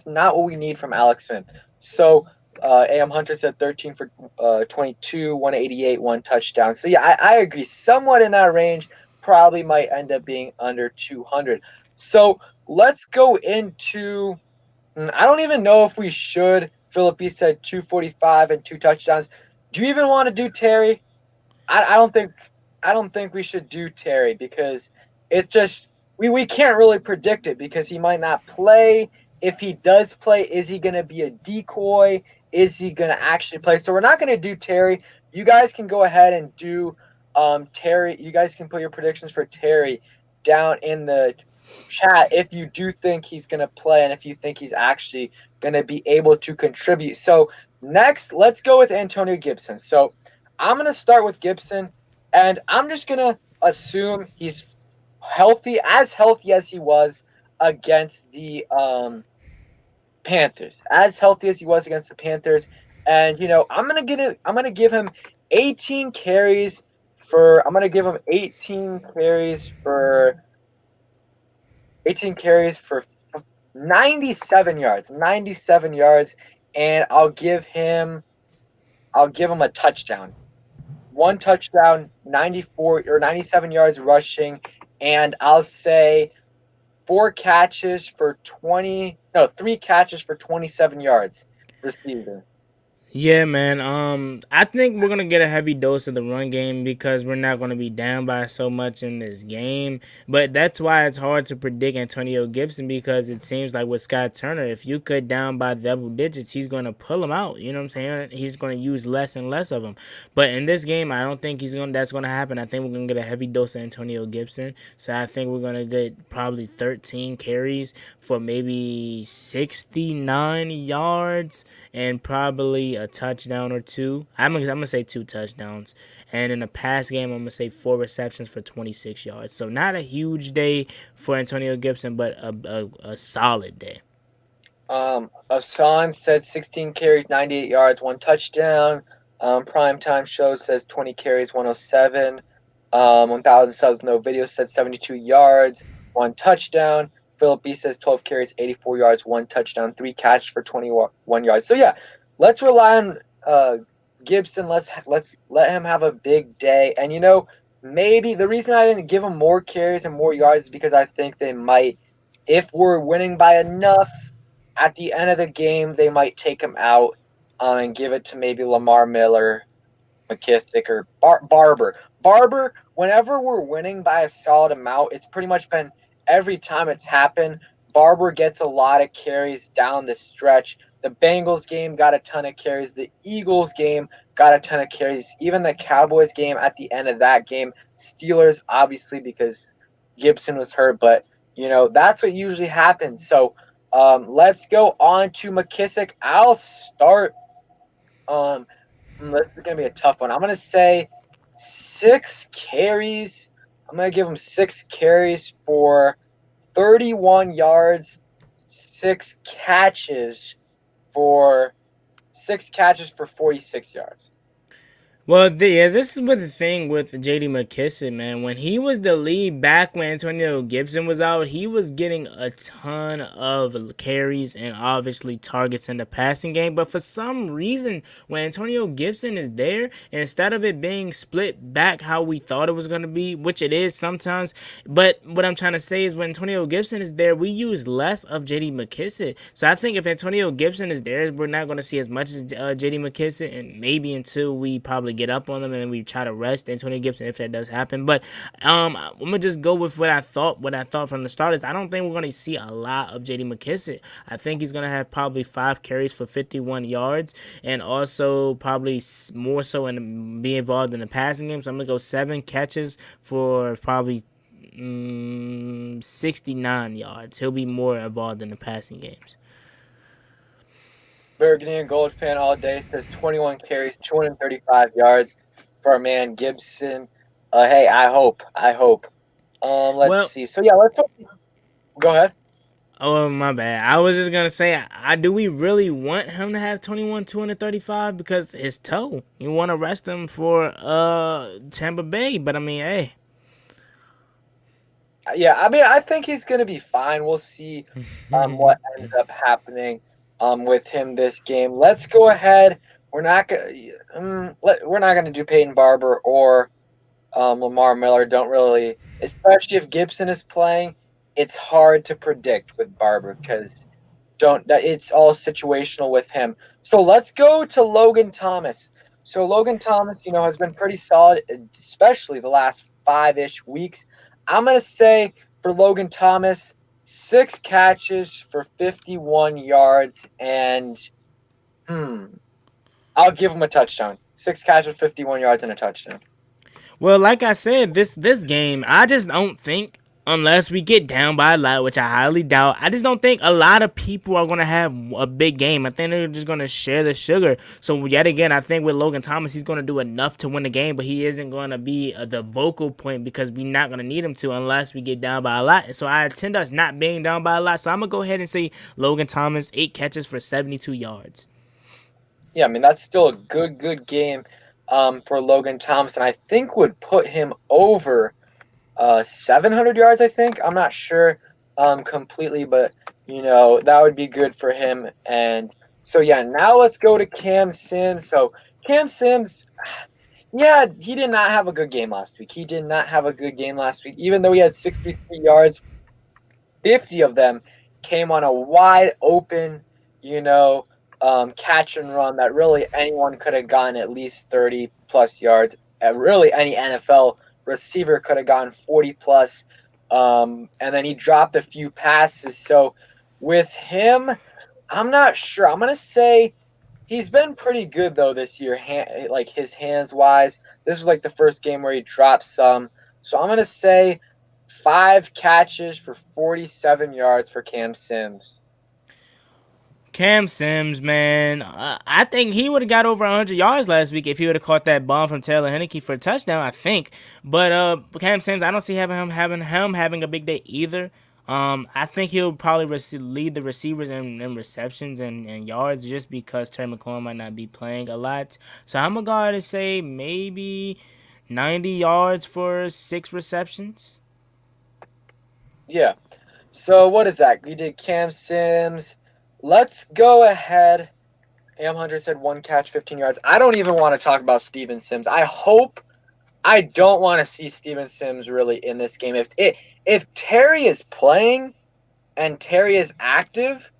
not what we need from Alex Smith. So AM Hunter said 13 for 22, 188, one touchdown. So yeah, I agree. Somewhat in that range. Probably might end up being under 200. So let's go into. I don't even know if we should. Philip B said 245 and two touchdowns. Do you even want to do Terry? I don't think we should do Terry because it's just we can't really predict it because he might not play. If he does play, is he going to be a decoy? Is he going to actually play? So we're not going to do Terry. You guys can go ahead and do Terry. You guys can put your predictions for Terry down in the chat if you do think he's going to play and if you think he's actually going to be able to contribute. So next, let's go with Antonio Gibson. So I'm going to start with Gibson, and I'm just going to assume he's healthy as he was against the Panthers. As healthy as he was against the Panthers. And, I'm going to give him 18 carries for I'm going to give him 18 carries for 97 yards. 97 yards, and I'll give him a touchdown. One touchdown, 94 or 97 yards rushing, and I'll say three catches for 27 yards receiving. Yeah, man. I think we're gonna get a heavy dose of the run game because we're not gonna be down by so much in this game. But that's why it's hard to predict Antonio Gibson because it seems like with Scott Turner, if you cut down by double digits, he's gonna pull him out. You know what I'm saying? He's gonna use less and less of them. But in this game, I don't think he's gonna. That's gonna happen. I think we're gonna get a heavy dose of Antonio Gibson. So I think we're gonna get probably 13 carries for maybe 69 yards and probably a touchdown or two. I'm gonna say two touchdowns. And in the pass game, I'm gonna say four receptions for 26 yards. So not a huge day for Antonio Gibson, but a solid day. Asan said 16 carries, 98 yards, one touchdown. Prime Time Show says 20 carries, 107. 1000 subs, no video said 72 yards, one touchdown. Philip B says 12 carries, 84 yards, one touchdown, three catches for 21 yards. So yeah, let's rely on Gibson. Let's let him have a big day. And maybe the reason I didn't give him more carries and more yards is because I think they might, if we're winning by enough at the end of the game, they might take him out and give it to maybe Lamar Miller, McKissick, or Barber. Barber, whenever we're winning by a solid amount, it's pretty much been every time it's happened. Barber gets a lot of carries down the stretch. The Bengals game got a ton of carries. The Eagles game got a ton of carries. Even the Cowboys game at the end of that game. Steelers, obviously, because Gibson was hurt, but that's what usually happens. So let's go on to McKissick. I'll start. This is gonna be a tough one. I'm gonna say 6 carries. I'm gonna give him 6 carries for 31 yards, six catches for 46 yards. Well, yeah, this is what the thing with J.D. McKissick, man. When he was the lead back when Antonio Gibson was out, he was getting a ton of carries and obviously targets in the passing game. But for some reason, when Antonio Gibson is there, instead of it being split back how we thought it was going to be, which it is sometimes, but what I'm trying to say is when Antonio Gibson is there, we use less of J.D. McKissick. So I think if Antonio Gibson is there, we're not going to see as much as J.D. McKissick, and maybe until we probably get up on them and then we try to rest Antonio Gibson if that does happen. But I'm gonna just go with what I thought. What I thought from the start is I don't think we're gonna see a lot of J.D. McKissick. I think he's gonna have probably 5 carries for 51 yards, and also probably more so in be involved in the passing game. So I'm gonna go 7 catches for probably 69 yards. He'll be more involved in the passing games. Burgundy and Gold fan all day says 21 carries, 235 yards for our man Gibson. Hey, I hope. Let's Well, see. So yeah, let's hope. Go ahead. oh my bad. I was just gonna say, do we really want him to have 21, 235 because his toe? You want to rest him for Tampa Bay, but I mean, hey. Yeah, I mean, I think he's gonna be fine. We'll see what ends up happening with him this game. Let's go ahead. We're not gonna do Peyton Barber or Lamar Miller. Don't really, especially if Gibson is playing. It's hard to predict with Barber because it's all situational with him. So let's go to Logan Thomas. So Logan Thomas, has been pretty solid, especially the last 5-ish weeks. I'm gonna say for Logan Thomas, 6 catches for 51 yards, and I'll give him a touchdown. 6 catches, 51 yards, and a touchdown. Well, like I said, this game, I just don't think unless we get down by a lot, which I highly doubt, I just don't think a lot of people are gonna have a big game. I think they're just gonna share the sugar. So yet again, I think with Logan Thomas, he's gonna do enough to win the game, but he isn't gonna be the vocal point because we're not gonna need him to unless we get down by a lot. So I tend to us not being down by a lot. So I'm gonna go ahead and say Logan Thomas, 8 catches for 72 yards. Yeah, I mean that's still a good game for Logan Thomas, and I think would put him over 700 yards. I think I'm not sure completely, but that would be good for him. And so yeah, now let's go to Cam Sims. So Cam Sims, yeah, he did not have a good game last week. Even though he had 63 yards. 50 of them came on a wide open, you know, catch and run that really anyone could have gotten at least 30 plus yards. Really, any NFL receiver could have gotten 40 plus. And then he dropped a few passes. So with him, I'm not sure. I'm going to say he's been pretty good, though, this year, like his hands wise. This was like the first game where he dropped some. So I'm going to say 5 catches for 47 yards for Cam Sims. Cam Sims, man, I think he would have got over 100 yards last week if he would have caught that bomb from Taylor Heineke for a touchdown. I think, but Cam Sims, I don't see him having a big day either. I think he'll probably lead the receivers in receptions and yards just because Terry McLaurin might not be playing a lot. So I'm gonna go ahead and say maybe 90 yards for 6 receptions. Yeah. So what is that? We did Cam Sims. Let's go ahead. Am Hunter said 1 catch, 15 yards. I don't even want to talk about Steven Sims. I don't want to see Steven Sims really in this game. If Terry is playing and Terry is active,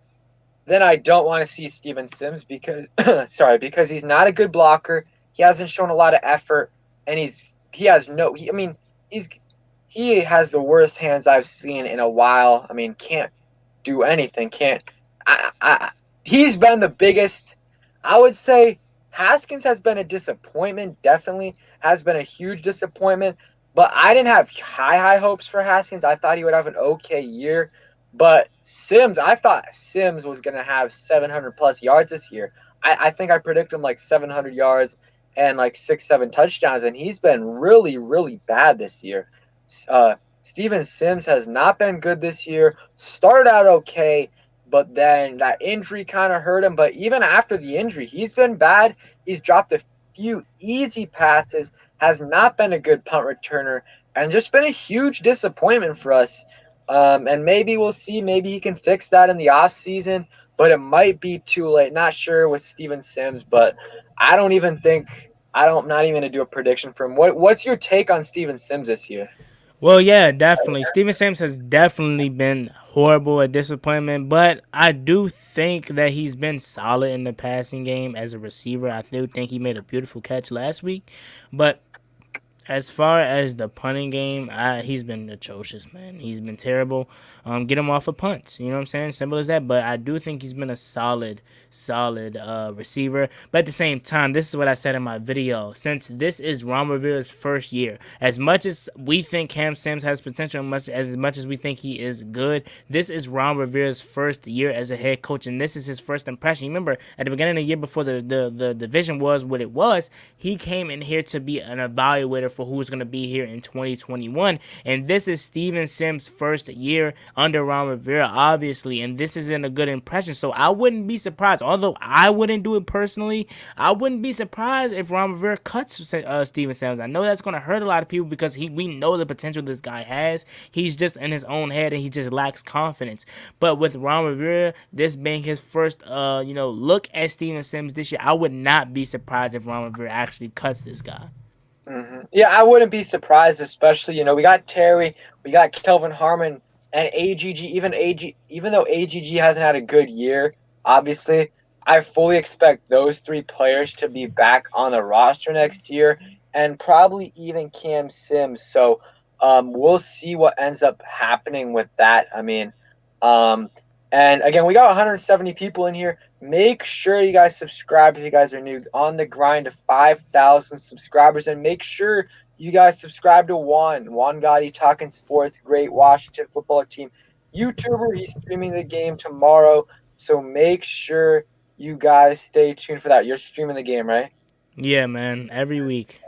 then I don't want to see Steven Sims because because he's not a good blocker. He hasn't shown a lot of effort, and he has no. I mean, he's he has the worst hands I've seen in a while. I mean, can't do anything. Can't. He's been the biggest. I would say Haskins has been a disappointment. Definitely has been a huge disappointment. But I didn't have high hopes for Haskins. I thought he would have an okay year. But Sims, I thought Sims was going to have 700 plus yards this year. I think I predicted him like 700 yards and like 6, 7 touchdowns, and he's been really, really bad this year. Steven Sims has not been good this year. Started out okay, but then that injury kind of hurt him. But even after the injury, he's been bad. He's dropped a few easy passes, has not been a good punt returner, and just been a huge disappointment for us. And maybe we'll see. Maybe he can fix that in the offseason, but it might be too late. Not sure with Steven Sims, but I don't even think I'm not even gonna do a prediction for him. What's your take on Steven Sims this year? Well, yeah, definitely. Steven Sims has definitely been horrible at disappointment, but I do think that he's been solid in the passing game as a receiver. I do think he made a beautiful catch last week, but as far as the punting game, he's been atrocious, man. He's been terrible. Get him off of punts. You know what I'm saying? Simple as that. But I do think he's been a solid receiver. But at the same time, this is what I said in my video. Since this is Ron Rivera's first year, as much as we think Cam Sims has potential, as much as we think he is good, this is Ron Rivera's first year as a head coach, and this is his first impression. You remember at the beginning of the year, before the division was what it was, he came in here to be an evaluator for who's going to be here in 2021. And this is Steven Sims' first year under Ron Rivera, obviously, and this isn't a good impression. So I wouldn't be surprised, although I wouldn't do it personally, I wouldn't be surprised if Ron Rivera cuts Steven Sims. I know that's going to hurt a lot of people because we know the potential this guy has. He's just in his own head and he just lacks confidence. But with Ron Rivera, this being his first look at Steven Sims this year, I would not be surprised if Ron Rivera actually cuts this guy. Mm-hmm. Yeah, I wouldn't be surprised, especially we got Terry, we got Kelvin Harmon, and AGG. Even though AGG hasn't had a good year, obviously, I fully expect those 3 players to be back on the roster next year, and probably even Cam Sims. So, we'll see what ends up happening with that. I mean, um, and again, we got 170 people in here. Make sure you guys subscribe if you guys are new. On the grind to 5,000 subscribers. And make sure you guys subscribe to Juan Gotti, Talking Sports, great Washington football team YouTuber. He's streaming the game tomorrow. So make sure you guys stay tuned for that. You're streaming the game, right? Yeah, man, every week.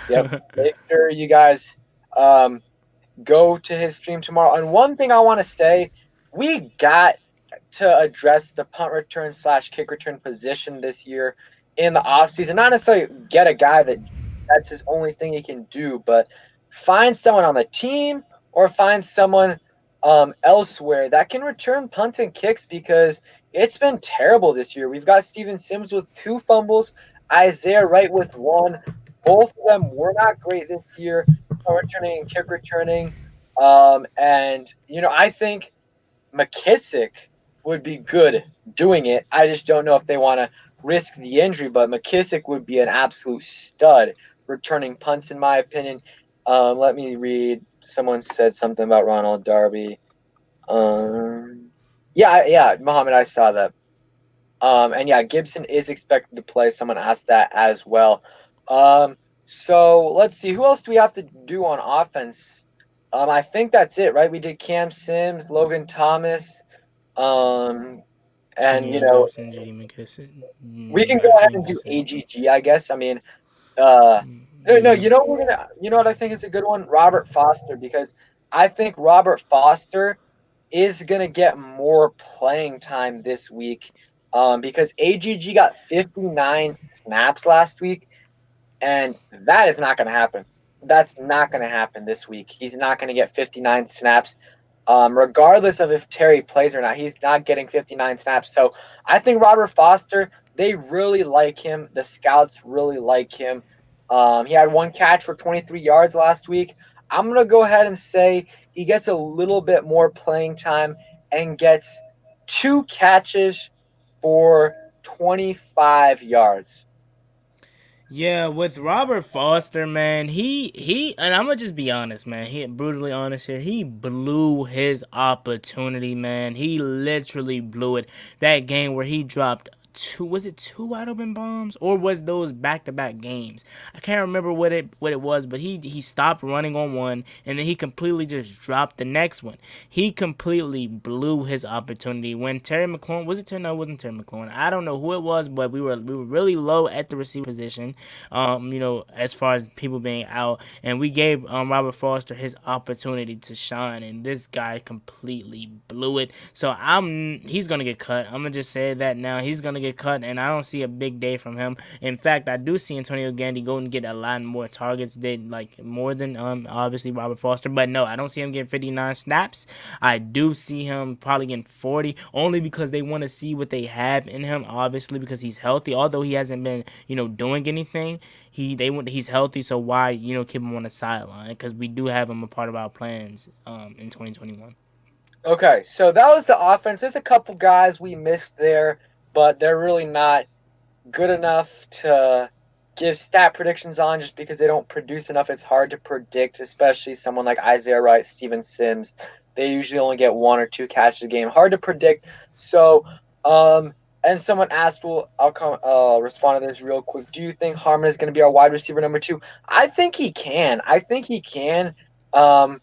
Yep. Make sure you guys go to his stream tomorrow. And one thing I want to say, we got to address the punt return / kick return position this year in the offseason. Not necessarily get a guy that's his only thing he can do, but find someone on the team or find someone elsewhere that can return punts and kicks because it's been terrible this year. We've got Steven Sims with 2 fumbles, Isaiah Wright with 1. Both of them were not great this year, punt returning and kick returning. And I think McKissick would be good doing it. I just don't know if they want to risk the injury, but McKissick would be an absolute stud returning punts, in my opinion. Let me read. Someone said something about Ronald Darby. Yeah, Muhammad, I saw that. And yeah, Gibson is expected to play. Someone asked that as well. So let's see. Who else do we have to do on offense? I think that's it, right? We did Cam Sims, Logan Thomas, um, and Antonio Gibson, JD McKissick. we can go I ahead think and do that's it. AGG, I guess. I mean, uh, no, Yeah. you know what I think is a good one, Robert Foster, because I think Robert Foster is gonna get more playing time this week, because AGG got 59 snaps last week, and that is not gonna happen. That's not gonna happen this week. He's not gonna get 59 snaps. Regardless of if Terry plays or not, he's not getting 59 snaps. So I think Robert Foster, they really like him. The scouts really like him. He had one catch for 23 yards last week. I'm going to go ahead and say he gets a little bit more playing time and gets two catches for 25 yards. Yeah, with Robert Foster, man, he and I'm gonna just be honest, man. He brutally honest here. He blew his opportunity, man. He literally blew it. That game where he dropped two, was it two wide open bombs, or was those back to back games? I can't remember what it was, but he stopped running on one and then he completely just dropped the next one. He completely blew his opportunity. When Terry McLaurin, was it Terry? No, it wasn't Terry McLaurin. I don't know who it was, but we were really low at the receiver position. As far as people being out, and we gave Robert Foster his opportunity to shine, and this guy completely blew it. So he's gonna get cut. I'm gonna just say that now. He's gonna get cut, and I don't see a big day from him. In fact, I do see Antonio Gandy go and get a lot more targets than more than obviously Robert Foster, but no, I don't see him getting 59 snaps. I do see him probably getting 40, only because they want to see what they have in him. Obviously, because he's healthy, although he hasn't been doing anything. He's healthy, so why keep him on the sideline? Because we do have him a part of our plans in 2021. Okay, so that was the offense. There's a couple guys we missed there, but they're really not good enough to give stat predictions on just because they don't produce enough. It's hard to predict, especially someone like Isaiah Wright, Steven Sims. They usually only get one or two catches a game. Hard to predict. So, and someone asked, well, I'll respond to this real quick. Do you think Harmon is going to be our wide receiver number two? I think he can. I think he can. Um,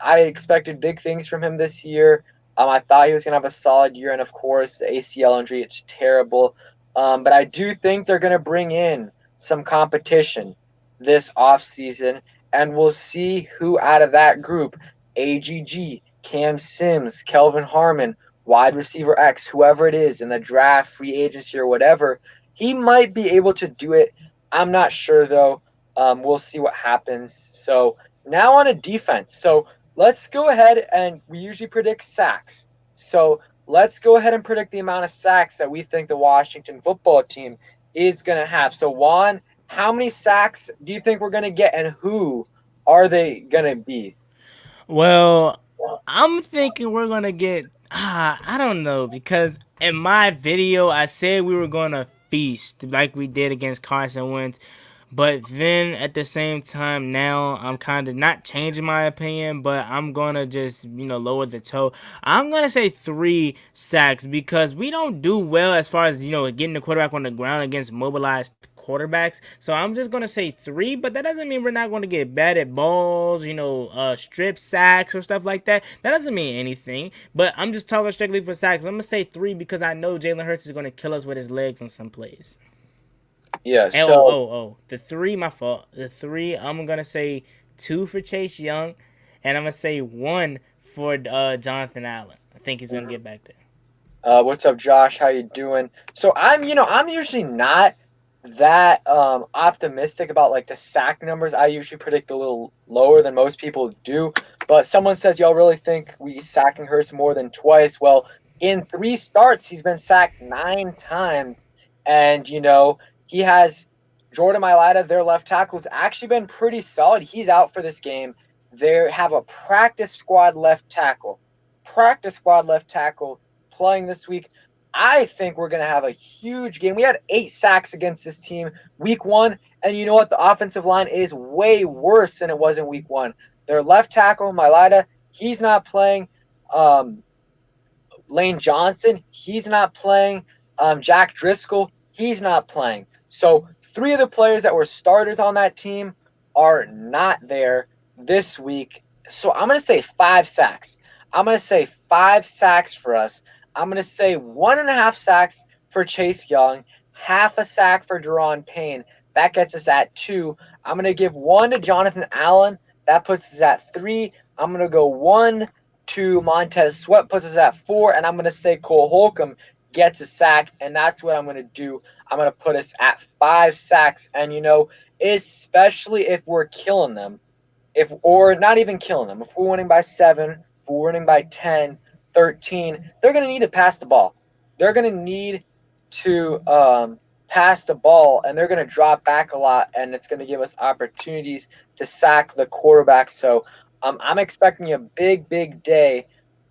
I expected big things from him this year. I thought he was going to have a solid year, and of course, the ACL injury, it's terrible. But I do think they're going to bring in some competition this offseason, and we'll see who out of that group, AGG, Cam Sims, Kelvin Harmon, wide receiver X, whoever it is in the draft, free agency, or whatever, he might be able to do it. I'm not sure, though. We'll see what happens. So now on a defense. So let's go ahead and we usually predict sacks. So let's go ahead and predict the amount of sacks that we think the Washington football team is going to have. So, Juan, how many sacks do you think we're going to get, and who are they going to be? Well, I'm thinking we're gonna get. I don't know, because in my video I said we were gonna feast like we did against Carson Wentz, but then at the same time now I'm kind of not changing my opinion, but I'm gonna just lower the toe. I'm gonna say 3 sacks because we don't do well as far as getting the quarterback on the ground against mobilized quarterbacks. So I'm just gonna say 3, but that doesn't mean we're not going to get bad at balls, strip sacks or stuff like that. That doesn't mean anything. But I'm just talking strictly for sacks. I'm gonna say 3 because I know Jalen Hurts is gonna kill us with his legs on some plays. Yeah, And so the 3, my fault. The 3, I'm gonna say 2 for Chase Young, and I'm gonna say 1 for Jonathan Allen. I think he's gonna get back there. what's up, Josh? How you doing? So I'm usually not that optimistic about like the sack numbers. I usually predict a little lower than most people do. But someone says y'all really think we sacking Hurts more than twice? Well, in 3 starts, he's been sacked 9 times, and he has Jordan Mailata, their left tackle's actually been pretty solid. He's out for this game. They have a practice squad left tackle playing this week, I think we're going to have a huge game. We had 8 sacks against this team week 1, and you know what? The offensive line is way worse than it was in week 1. Their left tackle, Mylida, he's not playing. Um, Lane Johnson, he's not playing. Jack Driscoll, he's not playing. So 3 of the players that were starters on that team are not there this week. So I'm going to say 5 sacks. I'm going to say 5 sacks for us. I'm going to say 1.5 sacks for Chase Young, half a sack for Deron Payne. That gets us at 2. I'm going to give 1 to Jonathan Allen. That puts us at 3. I'm going to go 1 to Montez Sweat, puts us at 4, and I'm going to say Cole Holcomb gets a sack, and that's what I'm going to do. I'm going to put us at 5 sacks, and especially if we're killing them, or not even killing them, if we're winning by 7, if we're winning by 10, 13, they're going to need to pass the ball. They're going to need to pass the ball, and they're going to drop back a lot, and it's going to give us opportunities to sack the quarterback. So I'm expecting a big, big day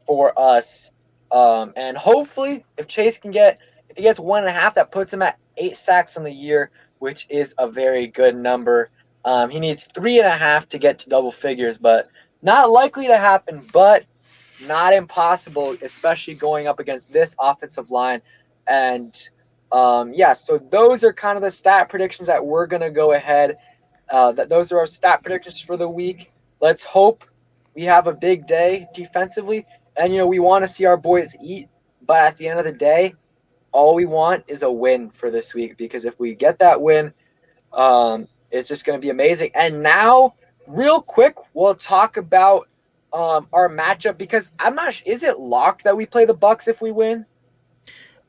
for us. And hopefully, if he gets 1.5, that puts him at 8 sacks on the year, which is a very good number. He needs 3.5 to get to double figures, but not likely to happen, but not impossible, especially going up against this offensive line. And so those are kind of the stat predictions that we're going to go ahead. Those are our stat predictions for the week. Let's hope we have a big day defensively. And, we want to see our boys eat. But at the end of the day, all we want is a win for this week. Because if we get that win, it's just going to be amazing. And now, real quick, we'll talk about our matchup. Because I'm not sure. Is it locked that we play the Bucks if we win?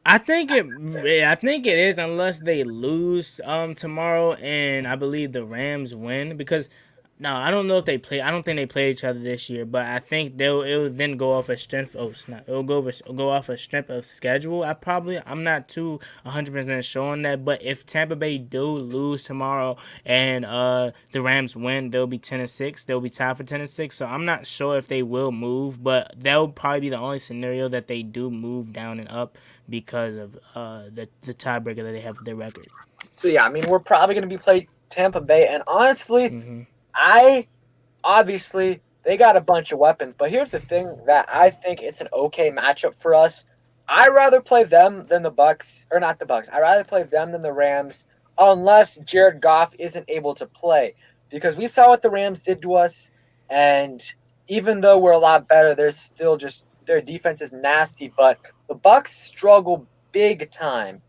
I think it is, unless they lose tomorrow, and I believe the Rams win, because no, I don't know if they play. I don't think they played each other this year, but I think it'll then go off a strength. Oh snap! It'll go off a strength of schedule. I'm not too 100% sure on that, but if Tampa Bay do lose tomorrow and the Rams win, they'll be 10-6. They'll be tied for 10-6. So I'm not sure if they will move, but that'll probably be the only scenario that they do move down and up because of the tiebreaker that they have with their record. So yeah, I mean we're probably going to be playing Tampa Bay, and honestly, Mm-hmm. obviously they got a bunch of weapons, but here's the thing that I think it's an okay matchup for us. I'd rather play them than the Bucks, or not the Bucks. I'd rather play them than the Rams, unless Jared Goff isn't able to play, because we saw what the Rams did to us, and even though we're a lot better, there's still just their defense is nasty. But the Bucks struggle big time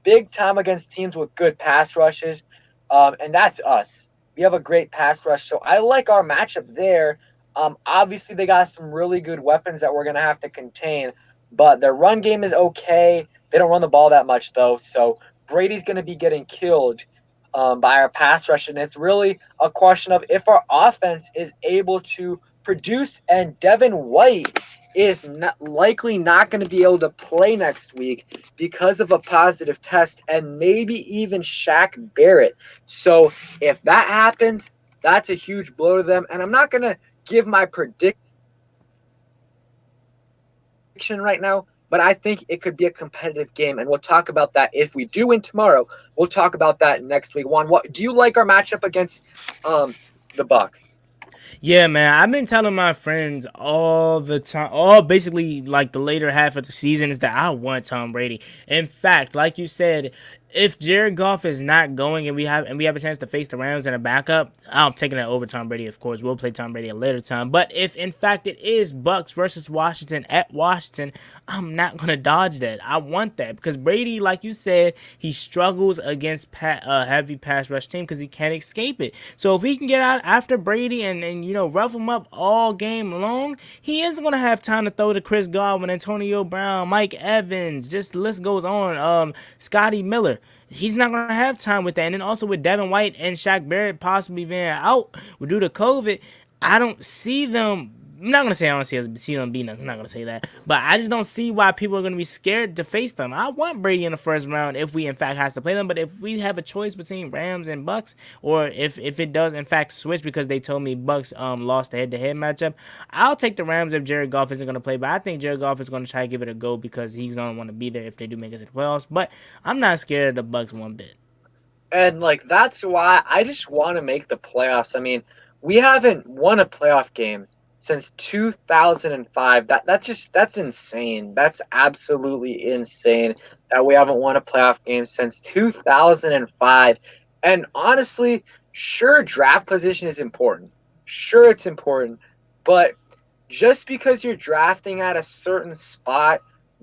against teams with good pass rushes, and that's us. We have a great pass rush, so I like our matchup there. Obviously, they got some really good weapons that we're going to have to contain, but their run game is okay. They don't run the ball that much, though, so Brady's going to be getting killed by our pass rush, and it's really a question of if our offense is able to produce, and Devin White is likely not going to be able to play next week because of a positive test, and maybe even Shaq Barrett. So if that happens, that's a huge blow to them. And I'm not going to give my prediction right now, but I think it could be a competitive game, and we'll talk about that if we do win tomorrow. We'll talk about that next week. Juan, what do you like our matchup against the Bucks? Yeah, man. I've been telling my friends all the time, all basically like the later half of the season, is that I want Tom Brady. In fact, like you said, if Jared Goff is not going and we have a chance to face the Rams and a backup, I'm taking that over Tom Brady. Of course, we'll play Tom Brady a later time. But if in fact it is Bucks versus Washington at Washington, I'm not gonna dodge that. I want that because Brady, like you said, he struggles against heavy pass rush team because he can't escape it. So if he can get out after Brady and rough him up all game long, he isn't gonna have time to throw to Chris Godwin, Antonio Brown, Mike Evans. Just the list goes on. Scotty Miller. He's not gonna have time with that. And then also with Devin White and Shaq Barrett possibly being out due to COVID, I don't see them I'm not gonna say I don't see them beating us. I'm not gonna say that, but I just don't see why people are gonna be scared to face them. I want Brady in the first round if we in fact has to play them, but if we have a choice between Rams and Bucks, or if it does in fact switch because they told me Bucks lost the head to head matchup, I'll take the Rams if Jared Goff isn't gonna play. But I think Jared Goff is gonna try to give it a go because he's gonna want to be there if they do make it to the playoffs. But I'm not scared of the Bucks one bit. And like that's why I just want to make the playoffs. I mean, we haven't won a playoff game since 2005. That's insane. That's absolutely insane that we haven't won a playoff game since 2005. And honestly, sure draft position is important. Sure it's important, but just because you're drafting at a certain spot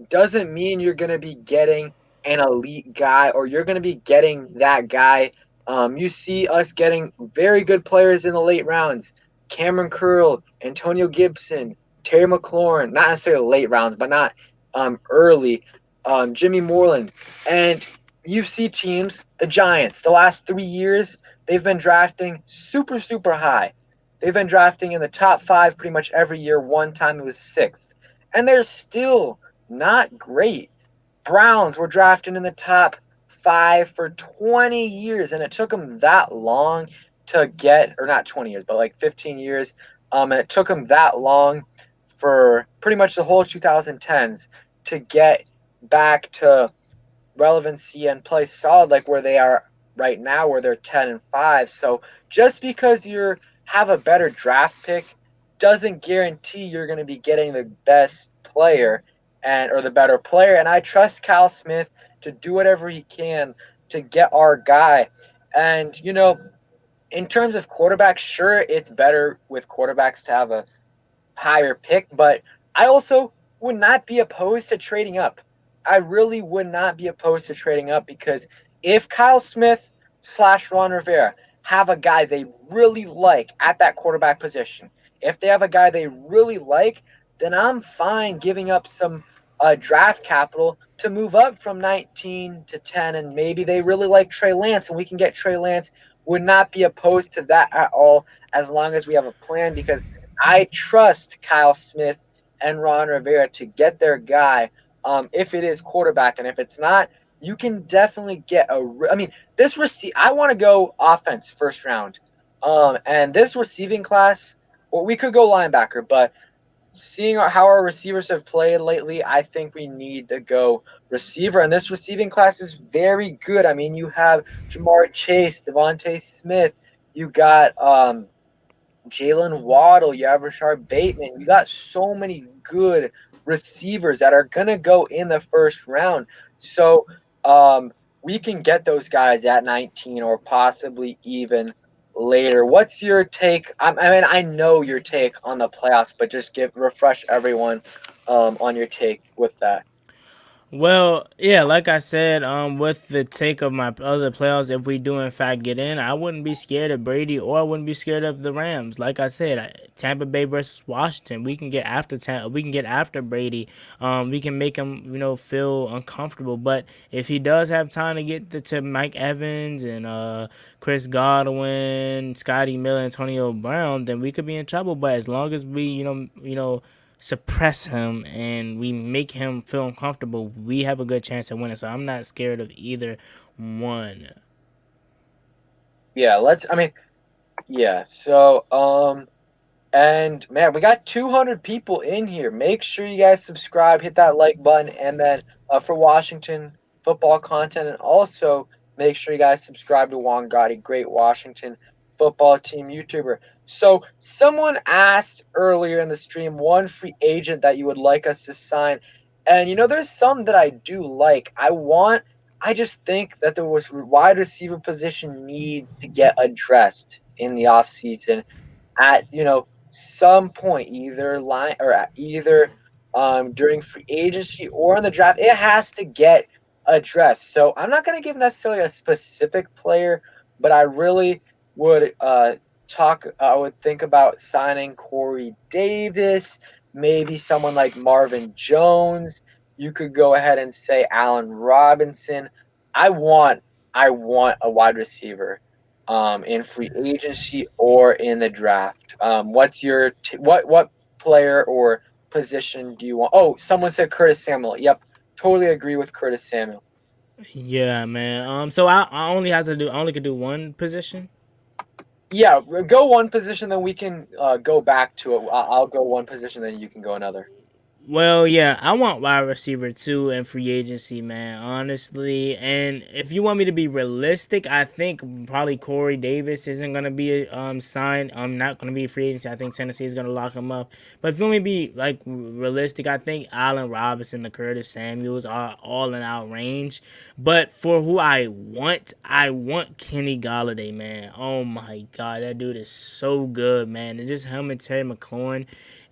doesn't mean you're going to be getting an elite guy or you're going to be getting that guy. You see us getting very good players in the late rounds. Cameron Curl, Antonio Gibson, Terry McLaurin, not necessarily late rounds, but not early. Jimmy Moreland. And you see teams, the Giants, the last 3 years, they've been drafting super, super high. They've been drafting in the top five pretty much every year. One time it was sixth. And they're still not great. Browns were drafted in the top five for 20 years, and it took them that long to get, or not 20 years, but like 15 years. And it took them that long for pretty much the whole 2010s to get back to relevancy and play solid like where they are right now, where they're 10-5. So just because you have a better draft pick doesn't guarantee you're going to be getting the best player and or the better player. And I trust Kyle Smith to do whatever he can to get our guy. And in terms of quarterbacks, sure, it's better with quarterbacks to have a higher pick, but I also would not be opposed to trading up. I really would not be opposed to trading up because if Kyle Smith / Ron Rivera have a guy they really like at that quarterback position, if they have a guy they really like, then I'm fine giving up some draft capital to move up from 19 to 10, and maybe they really like Trey Lance and we can get Trey Lance. Would not be opposed to that at all as long as we have a plan because I trust Kyle Smith and Ron Rivera to get their guy if it is quarterback. And if it's not, you can definitely get I mean, I want to go offense first round. And this receiving class, well, we could go linebacker, but seeing how our receivers have played lately, I think we need to go receiver. And this receiving class is very good. I mean, you have Jamar Chase, Devontae Smith, you got Jalen Waddle, you have Rashard Bateman. You got so many good receivers that are going to go in the first round. So we can get those guys at 19 or possibly even later. What's your take? I mean, I know your take on the playoffs, but just refresh everyone on your take with that. Well, yeah, like I said, with the take of my other playoffs, if we do in fact get in, I wouldn't be scared of Brady or I wouldn't be scared of the Rams. Like I said, Tampa Bay versus Washington, we can get after we can get after Brady. We can make him, feel uncomfortable. But if he does have time to get to Mike Evans and Chris Godwin, Scotty Miller, Antonio Brown, then we could be in trouble. But as long as we, suppress him and we make him feel uncomfortable, we have a good chance of winning. So I'm not scared of either one. Yeah, yeah. So, and man, we got 200 people in here. Make sure you guys subscribe, hit that like button, and then for Washington football content, and also make sure you guys subscribe to Juan Gotti, great Washington football team YouTuber. So someone asked earlier in the stream one free agent that you would like us to sign, and there's some that I do like. I just think that the wide receiver position needs to get addressed in the offseason at some point, either line or either during free agency or in the draft. It has to get addressed. So I'm not going to give necessarily a specific player, but I really would I would think about signing Corey Davis, maybe someone like Marvin Jones. You could go ahead and say Allen Robinson. I want a wide receiver in free agency or in the draft. What's your what player or position do you want? Oh, someone said Curtis Samuel. Yep, totally agree with Curtis Samuel. Yeah, man. So I only have to do I only could do one position. Yeah, go one position, then we can go back to it. I'll go one position, then you can go another. Well, yeah, I want wide receiver too in free agency, man. Honestly, and if you want me to be realistic, I think probably Corey Davis isn't gonna be signed. I'm not gonna be a free agency. I think Tennessee is gonna lock him up. But if you want me to be like realistic, I think Allen Robinson, the Curtis Samuels are all in our range. But for who I want Kenny Galladay, man. Oh my god, that dude is so good, man. It's just him and Terry McLaurin.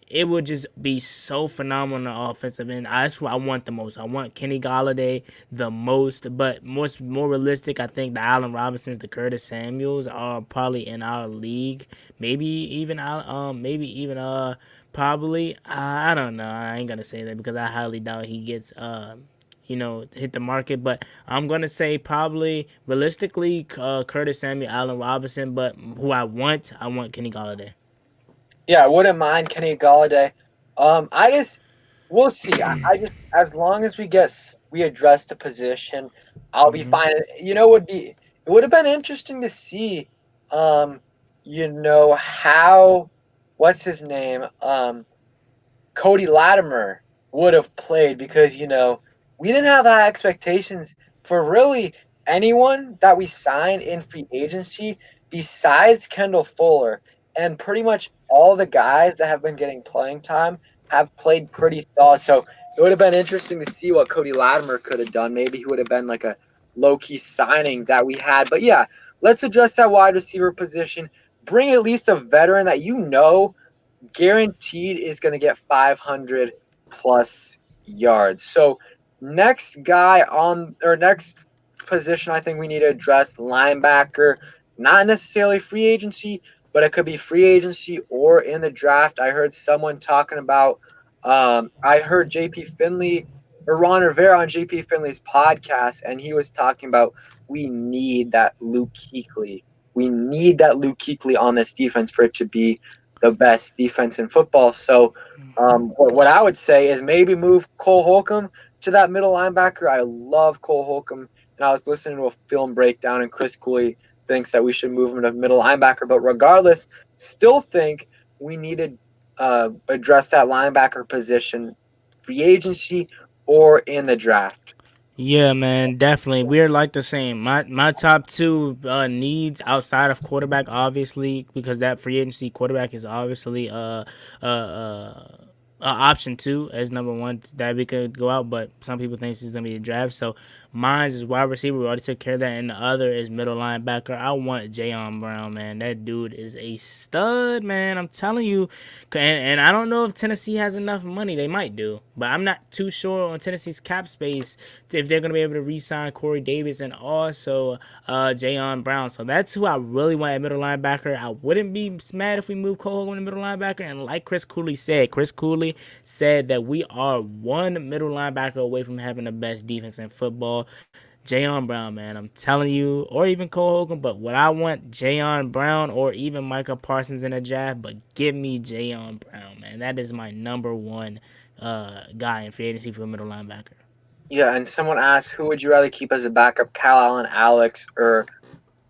It would just be so phenomenal on the offensive end. That's what I want the most. I want Kenny Galladay the most, but more realistic, I think the Allen Robinsons, the Curtis Samuels are probably in our league. Maybe even probably I don't know. I ain't gonna say that because I highly doubt he gets hit the market. But I'm gonna say probably realistically Curtis Samuel, Allen Robinson. But who I want Kenny Galladay. Yeah, I wouldn't mind Kenny Galladay. I just we'll see. I just as long as we address the position, I'll be Hmm. fine. It would have been interesting to see, um, how what's his name, Cody Latimer would have played because we didn't have high expectations for really anyone that we signed in free agency besides Kendall Fuller, and pretty much all the guys that have been getting playing time have played pretty solid. So it would have been interesting to see what Cody Latimer could have done. Maybe he would have been like a low key signing that we had. But yeah, let's address that wide receiver position. Bring at least a veteran that guaranteed is going to get 500 plus yards. So next position I think we need to address linebacker, not necessarily free agency, but it could be free agency or in the draft. I heard someone talking about I heard JP Finley or Ron Rivera on JP Finley's podcast, and he was talking about we need that Luke Kuechly. We need that Luke Kuechly on this defense for it to be the best defense in football. So, what I would say is maybe move Cole Holcomb to that middle linebacker. I love Cole Holcomb, and I was listening to a film breakdown, and Chris Cooley thinks that we should move him to middle linebacker. But regardless, still think we need to address that linebacker position, free agency or in the draft. Yeah, man, definitely. We're like the same. My top two needs outside of quarterback, obviously, because that free agency quarterback is obviously option two as number one that we could go out, but some people think it's gonna be a draft. So mine's is wide receiver. We already took care of that, and the other is middle linebacker. I want Jayon Brown, man. That dude is a stud, man. I'm telling you. And I don't know if Tennessee has enough money. They might do, but I'm not too sure on Tennessee's cap space if they're gonna be able to re-sign Corey Davis and also Jayon Brown. So that's who I really want at middle linebacker. I wouldn't be mad if we move Cole Hogan to middle linebacker. And like Chris Cooley said that we are one middle linebacker away from having the best defense in football. Jayon Brown, man, I'm telling you, or even Cole Hogan, but what I want, Jayon Brown or even Micah Parsons in a draft, but give me Jayon Brown, man. That is my number one guy in free agency for a middle linebacker. Yeah, and someone asked, who would you rather keep as a backup, Kyle Allen, Alex, or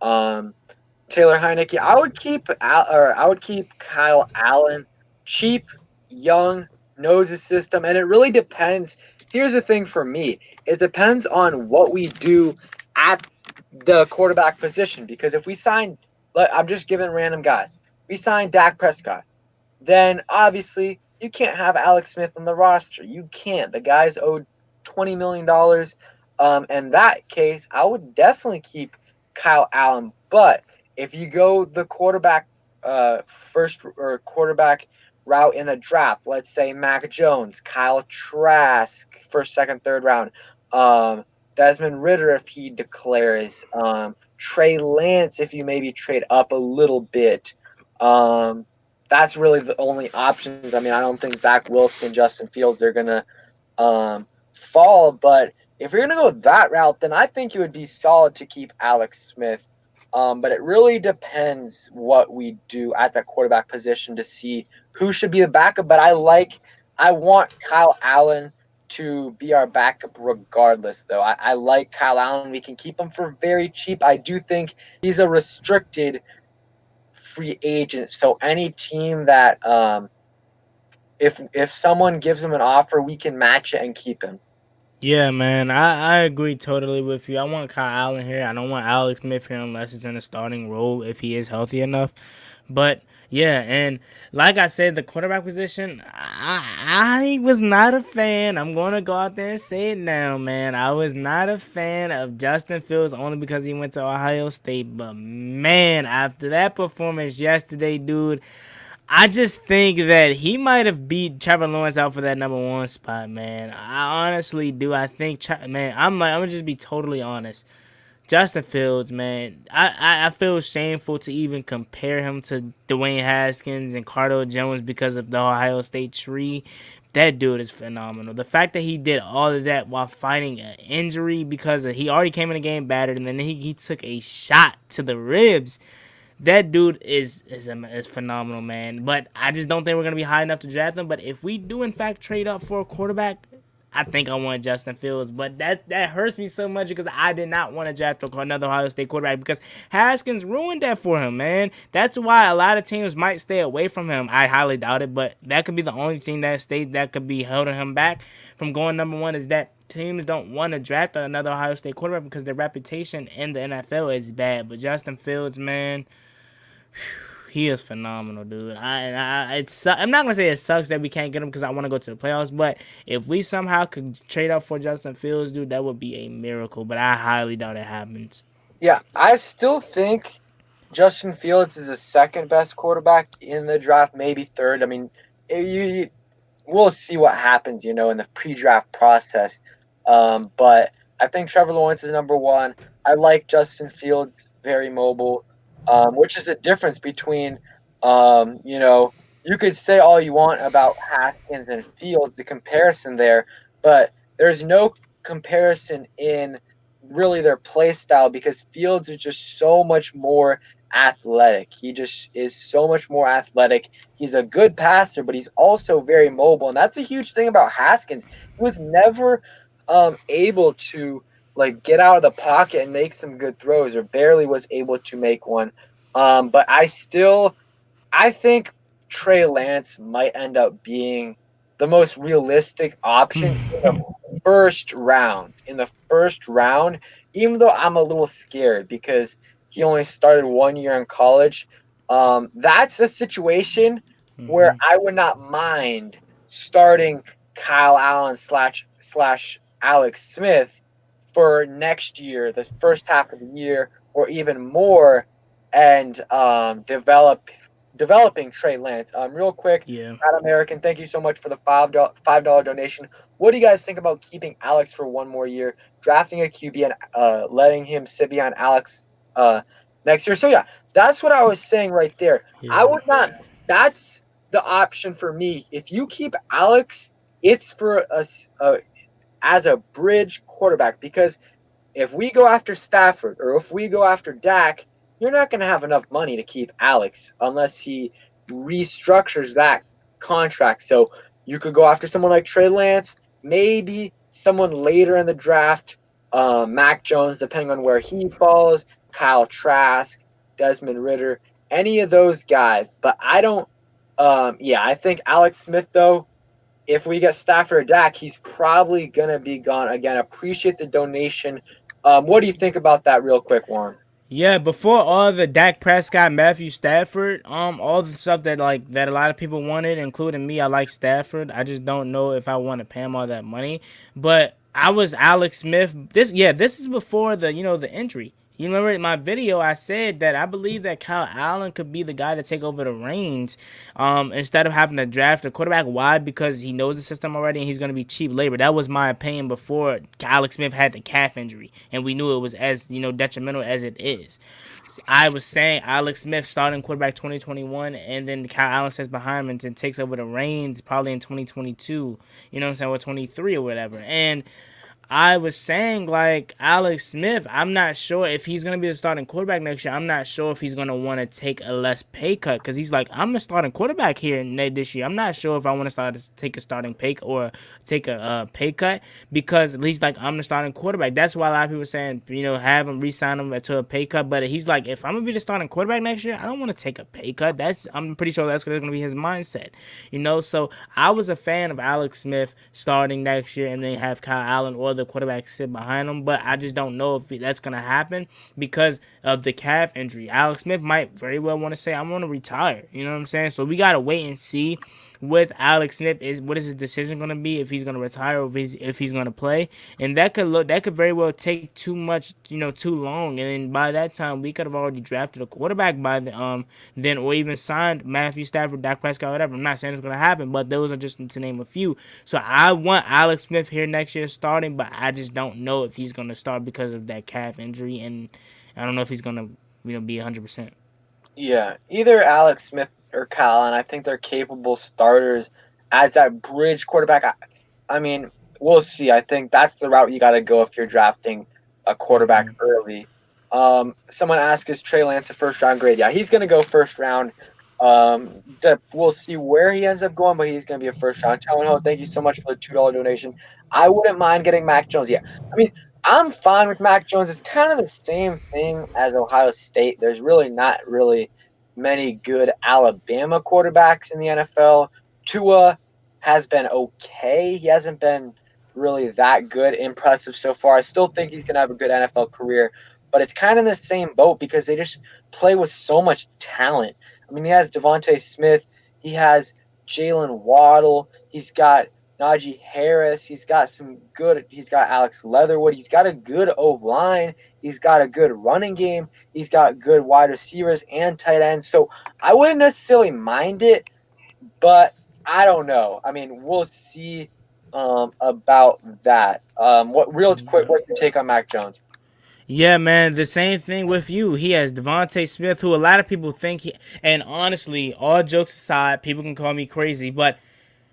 um, Taylor Heineke? I would keep Kyle Allen. Cheap, young, knows the system, and it really depends. Here's the thing for me: it depends on what we do at the quarterback position. Because if we sign, I'm just giving random guys. We sign Dak Prescott, then obviously you can't have Alex Smith on the roster. You can't. The guy's owed $20 million. In that case, I would definitely keep Kyle Allen. But if you go the first or quarterback route in the draft, let's say Mac Jones, Kyle Trask, first, second, third round, Desmond Ritter if he declares, Trey Lance if you maybe trade up a little bit. That's really the only options. I mean, I don't think Zach Wilson, Justin Fields, they're gonna fall. But if you're gonna go that route, then I think it would be solid to keep Alex Smith But it really depends what we do at that quarterback position to see who should be the backup. But I want Kyle Allen to be our backup regardless, though. I like Kyle Allen. We can keep him for very cheap. I do think he's a restricted free agent. So any team that if someone gives him an offer, we can match it and keep him. Yeah, man, I agree totally with you. I want Kyle Allen here. I don't want Alex Smith here unless it's in a starting role if he is healthy enough. But yeah, and like I said, the quarterback position, I was not a fan. I'm gonna go out there and say it now, man. I was not a fan of Justin Fields only because he went to Ohio State. But man, after that performance yesterday, dude, I just think that he might have beat Trevor Lawrence out for that number one spot, man. I honestly do. I think, man, I'm gonna just be totally honest. Justin Fields, man, I feel shameful to even compare him to Dwayne Haskins and Cardale Jones because of the Ohio State tree. That dude is phenomenal. The fact that he did all of that while fighting an injury because he already came in the game battered and then he took a shot to the ribs. That dude is phenomenal, man. But I just don't think we're gonna be high enough to draft him. But if we do in fact trade up for a quarterback, I think I want Justin Fields. But that hurts me so much because I did not want to draft another Ohio State quarterback because Haskins ruined that for him, man. That's why a lot of teams might stay away from him. I highly doubt it, but that could be the only thing that could be holding him back from going number one is that teams don't want to draft another Ohio State quarterback because their reputation in the NFL is bad. But Justin Fields, man, he is phenomenal, dude. I'm not gonna say it sucks that we can't get him because I want to go to the playoffs. But if we somehow could trade up for Justin Fields, dude, that would be a miracle. But I highly doubt it happens. Yeah, I still think Justin Fields is the second best quarterback in the draft, maybe third. I mean, we'll see what happens, in the pre-draft process. But I think Trevor Lawrence is number one. I like Justin Fields, very mobile, which is the difference between, you could say all you want about Haskins and Fields, the comparison there, but there's no comparison in really their play style because Fields is just so much more athletic. He just is so much more athletic. He's a good passer, but he's also very mobile, and that's a huge thing about Haskins. He was never able to get out of the pocket and make some good throws, or barely was able to make one. But I think Trey Lance might end up being the most realistic option in the first round. In the first round, even though I'm a little scared because he only started 1 year in college, that's a situation where I would not mind starting Kyle Allen slash Alex Smith for next year, the first half of the year, or even more, and developing Trey Lance. Real quick, Yeah. Pat American, thank you so much for the $5 donation. What do you guys think about keeping Alex for one more year, drafting a QB, and letting him sit behind Alex next year? So yeah, that's what I was saying right there. I Yeah. would not. That's the option for me. If you keep Alex, it's for us as a bridge quarterback because if we go after Stafford or if we go after Dak, you're not going to have enough money to keep Alex unless he restructures that contract. So you could go after someone like Trey Lance, maybe someone later in the draft, Mac Jones, depending on where he falls, Kyle Trask, Desmond Ritter, any of those guys. But I don't. I think Alex Smith though, if we get Stafford or Dak, he's probably gonna be gone again. Appreciate the donation. What do you think about that, real quick, Juan? Yeah, before all the Dak Prescott, Matthew Stafford, all the stuff that a lot of people wanted, including me, I like Stafford. I just don't know if I want to pay him all that money. But I was Alex Smith. This is before the injury. You remember in my video, I said that I believe that Kyle Allen could be the guy to take over the reins, instead of having to draft a quarterback. Why? Because he knows the system already and he's going to be cheap labor. That was my opinion before Alex Smith had the calf injury, and we knew it was as detrimental as it is. I was saying Alex Smith starting quarterback 2021, and then Kyle Allen sits behind him and takes over the reins probably in 2022. You know what I'm saying, or 23 or whatever, and I was saying like Alex Smith, I'm not sure if he's gonna be the starting quarterback next year. I'm not sure if he's gonna want to take a less pay cut because he's like, I'm the starting quarterback here this year. I'm not sure if I want to take a starting pay or take a pay cut because at least like I'm the starting quarterback. That's why a lot of people are saying have him re-sign him to a pay cut. But he's like, if I'm gonna be the starting quarterback next year, I don't want to take a pay cut. I'm pretty sure that's gonna be his mindset. So I was a fan of Alex Smith starting next year and then have Kyle Allen or the quarterback sit behind him, but I just don't know if that's going to happen because of the calf injury. Alex Smith might very well want to say, I want to retire. You know what I'm saying? So we got to wait and see with Alex Smith what is his decision going to be, if he's going to retire or if he's going to play. And that could very well take too much, too long. And then by that time, we could have already drafted a quarterback by then, or even signed Matthew Stafford, Dak Prescott, whatever. I'm not saying it's going to happen, but those are just to name a few. So I want Alex Smith here next year starting, but I just don't know if he's going to start because of that calf injury, and I don't know if he's going to be 100%. Yeah, either Alex Smith or Kyle Allen. I think they're capable starters as that bridge quarterback. I mean, we'll see. I think that's the route you got to go if you're drafting a quarterback Mm-hmm. early. Someone asked, is Trey Lance a first round grade? Yeah, he's going to go first round. We'll see where he ends up going, but he's going to be a first round. Ho, thank you so much for the $2 donation. I wouldn't mind getting Mac Jones. Yeah, I mean, I'm fine with Mac Jones. It's kind of the same thing as Ohio State. There's really not really many good Alabama quarterbacks in the NFL. Tua has been okay. He hasn't been really that good, impressive so far. I still think he's going to have a good NFL career, but it's kind of the same boat because they just play with so much talent. I mean, he has Devontae Smith, he has Jalen Waddle, he's got Najee Harris, he's got Alex Leatherwood, he's got a good O-line, he's got a good running game, he's got good wide receivers and tight ends. So I wouldn't necessarily mind it, but I don't know. I mean, we'll see about that. What real quick? What's your take on Mac Jones? Yeah, man, the same thing with you. He has Devontae Smith, who a lot of people think and honestly, all jokes aside, people can call me crazy, but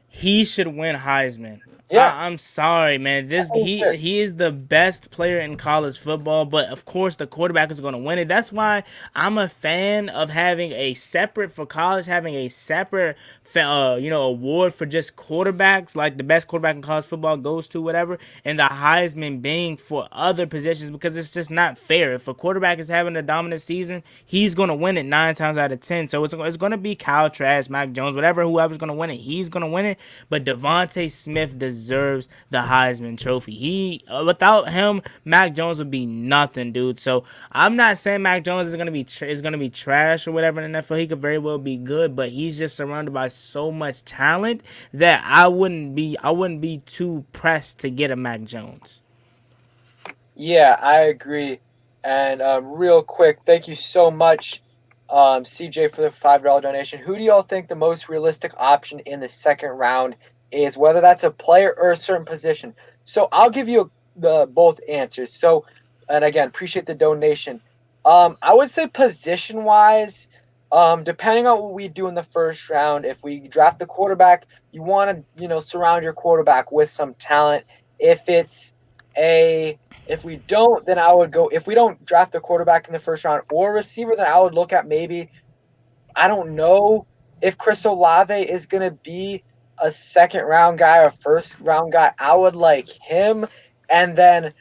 he should win Heisman. Yeah, I'm sorry, man. I This think he he is the best player in college football, but of course the quarterback is going to win it. That's why I'm a fan of having a separate for college, having a separate award for just quarterbacks, like the best quarterback in college football goes to whatever, and the Heisman being for other positions because it's just not fair. If a quarterback is having a dominant season, he's going to win it 9 times out of 10. So it's going to be Kyle Trask, Mac Jones, whoever's going to win it, he's going to win it. But Devontae Smith deserves the Heisman Trophy. Without him, Mac Jones would be nothing, dude. So I'm not saying Mac Jones is going to be trash or whatever in the NFL. He could very well be good, but he's just surrounded by so much talent that I wouldn't be too pressed to get a Mac Jones. Yeah, I agree. And real quick, thank you so much, CJ, for the $5 donation. Who do y'all think the most realistic option in the second round is, whether that's a player or a certain position? So I'll give you the both answers. So, and again, appreciate the donation. I would say position wise, depending on what we do in the first round, if we draft the quarterback, you want to surround your quarterback with some talent. If we don't, then I would go. If we don't draft a quarterback in the first round or a receiver, then I would look at maybe. I don't know if Chris Olave is going to be a second round guy or first round guy. I would like him. And then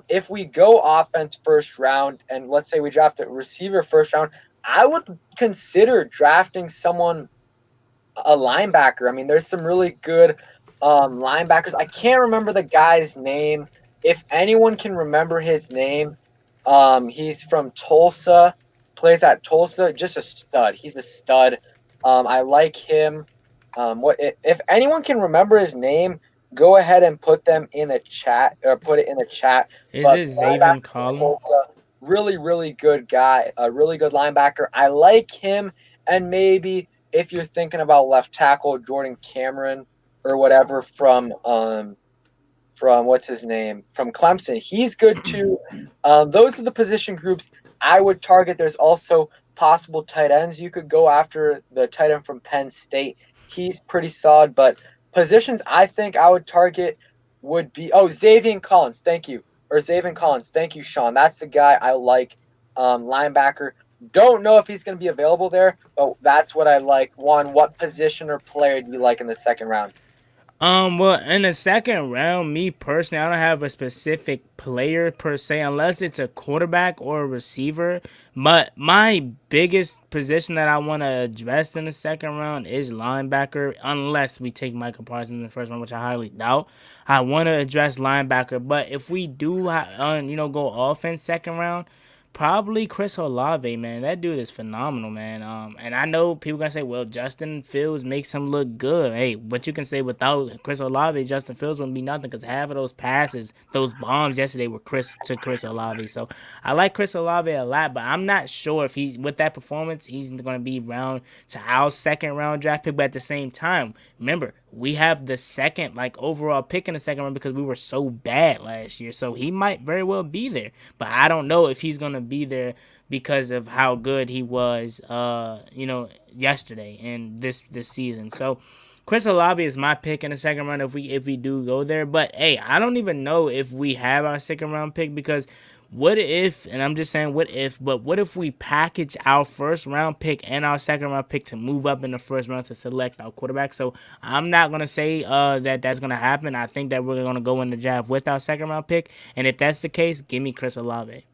if we go offense first round, and let's say we draft a receiver first round, I would consider drafting a linebacker. I mean, there's some really good linebackers. I can't remember the guy's name. If anyone can remember his name, he's from Tulsa, plays at Tulsa. Just a stud. He's a stud. I like him. If anyone can remember his name, go ahead and put them in the chat or put it in the chat. Is But it Zaven linebacker from Collins? Tulsa, really, really good guy. A really good linebacker. I like him. And maybe if you're thinking about left tackle, Jordan Cameron or whatever from what's his name from Clemson. He's good too. Those are the position groups I would target. There's also possible tight ends. You could go after the tight end from Penn State. He's pretty solid, but positions I think I would target would be Xavier Collins. Thank you. Or Xavier Collins. Thank you, Sean. That's the guy I like. Linebacker. Don't know if he's going to be available there, but that's what I like. Juan, what position or player do you like in the second round? Well, in the second round, me personally, I don't have a specific player per se, unless it's a quarterback or a receiver. But my biggest position that I want to address in the second round is linebacker, unless we take Michael Parsons in the first round, which I highly doubt. I want to address linebacker, but if we do, go offense second round. Probably Chris Olave, man. That dude is phenomenal, man. And I know people gonna say, "Well, Justin Fields makes him look good." Hey, but you can say without Chris Olave, Justin Fields wouldn't be nothing because half of those passes, those bombs yesterday were Chris Olave. So I like Chris Olave a lot, but I'm not sure if he with that performance he's gonna be round to our second round draft pick. But at the same time, remember we have the second overall pick in the second round because we were so bad last year. So he might very well be there, but I don't know if he's gonna be there because of how good he was, yesterday and this season. So Chris Olave is my pick in the second round if we do go there. But hey, I don't even know if we have our second round pick because what if, and I'm just saying what if, but what if we package our first round pick and our second round pick to move up in the first round to select our quarterback? So I'm not gonna say that that's gonna happen. I think that we're gonna go in the draft with our second round pick, and if that's the case, give me Chris Olave.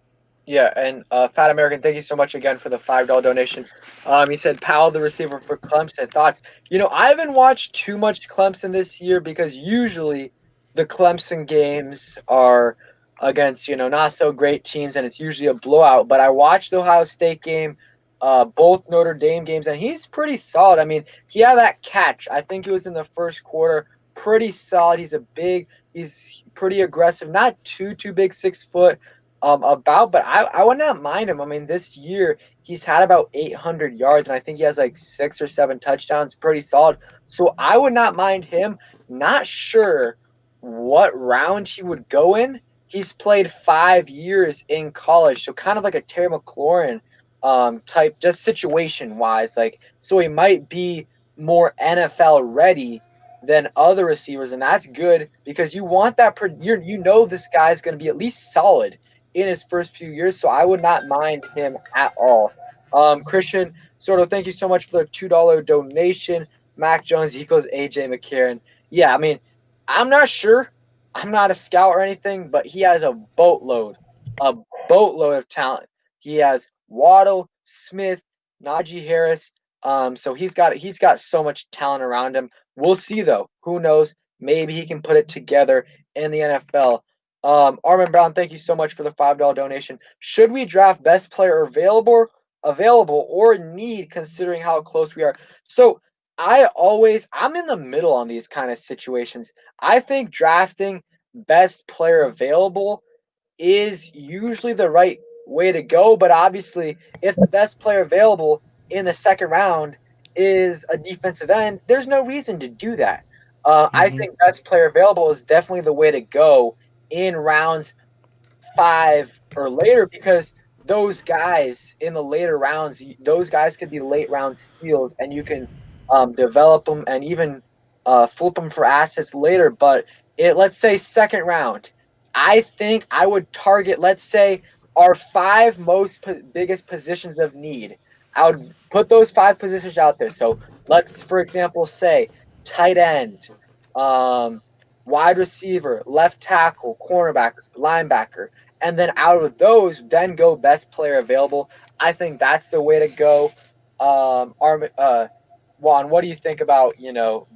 Yeah, and Fat American, thank you so much again for the $5 donation. He said Powell, the receiver for Clemson. Thoughts? I haven't watched too much Clemson this year because usually the Clemson games are against not so great teams, and it's usually a blowout. But I watched the Ohio State game, both Notre Dame games, and he's pretty solid. I mean, he had that catch. I think it was in the first quarter. Pretty solid. He's pretty aggressive. Not too big, 6 foot but I would not mind him. I mean, this year he's had about 800 yards, and I think he has like 6 or 7 touchdowns, pretty solid. So I would not mind him. Not sure what round he would go in. He's played 5 years in college, so kind of like a Terry McLaurin type, just situation wise. So he might be more NFL ready than other receivers, and that's good because you want that. This guy's going to be at least solid in his first few years, so I would not mind him at all. Christian Soto, thank you so much for the $2 donation. Mac Jones equals AJ McCarron. Yeah, I mean, I'm not sure. I'm not a scout or anything, but he has a boatload of talent. He has Waddle, Smith, Najee Harris. So he's got so much talent around him. We'll see though. Who knows? Maybe he can put it together in the NFL. Armin Brown, thank you so much for the $5 donation. Should we draft best player available or need considering how close we are? So I'm in the middle on these kind of situations. I think drafting best player available is usually the right way to go, but obviously if the best player available in the second round is a defensive end, there's no reason to do that. I Mm-hmm. think best player available is definitely the way to go in rounds 5 or later because those guys in the later rounds, those guys could be late round steals, and you can develop them and even flip them for assets later. But let's say second round, I think I would target, let's say, our five biggest positions of need. I would put those five positions out there. So let's, for example, say tight end, um, wide receiver, left tackle, cornerback, linebacker, and then out of those, then go best player available. I think that's the way to go. Juan, what do you think about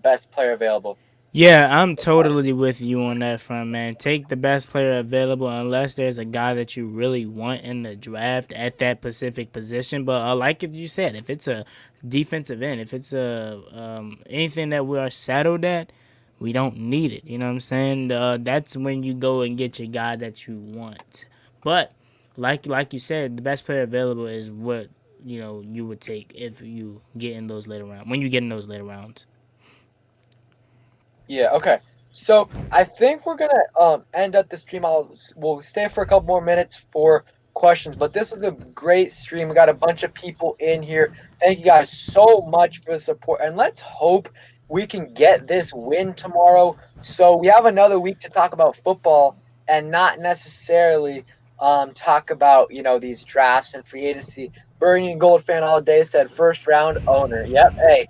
best player available? Yeah, I'm totally with you on that front, man. Take the best player available unless there's a guy that you really want in the draft at that specific position. But like you said, if it's a defensive end, if it's a anything that we are settled at, we don't need it. You know what I'm saying? That's when you go and get your guy that you want. But like you said, the best player available is what you would take if you get in those later rounds. When you get in those later rounds. Yeah, okay. So I think we're gonna end up the stream. We'll stay for a couple more minutes for questions, but this was a great stream. We got a bunch of people in here. Thank you guys so much for the support, and let's hope we can get this win tomorrow. So we have another week to talk about football and not necessarily talk about these drafts and free agency. Burning Gold fan all day said first round owner. Yep. Hey,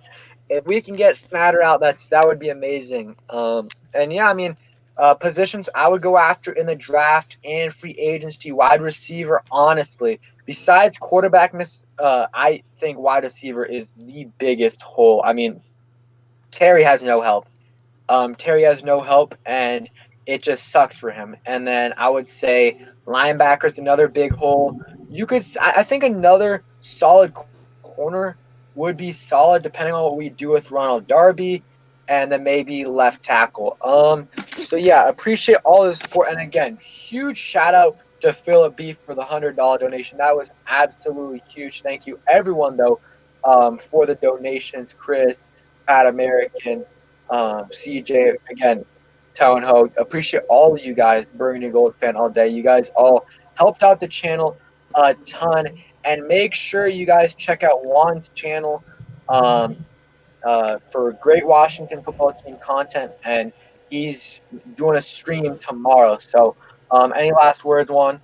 if we can get Smatter out, that would be amazing. And yeah, I mean, positions I would go after in the draft and free agency, wide receiver. Honestly, besides quarterback, I think wide receiver is the biggest hole. I mean, Terry has no help. Terry has no help, and it just sucks for him. And then I would say linebacker's another big hole. I think another solid corner would be solid, depending on what we do with Ronald Darby, and then maybe left tackle. So yeah, appreciate all the support, and again, huge shout out to Philip B for the $100 donation. That was absolutely huge. Thank you, everyone, though, for the donations. Chris, Pat American, CJ, again, Town Ho. Appreciate all of you guys, Burgundy Gold fan all day. You guys all helped out the channel a ton. And make sure you guys check out Juan's channel for great Washington football team content. And he's doing a stream tomorrow. So, any last words, Juan?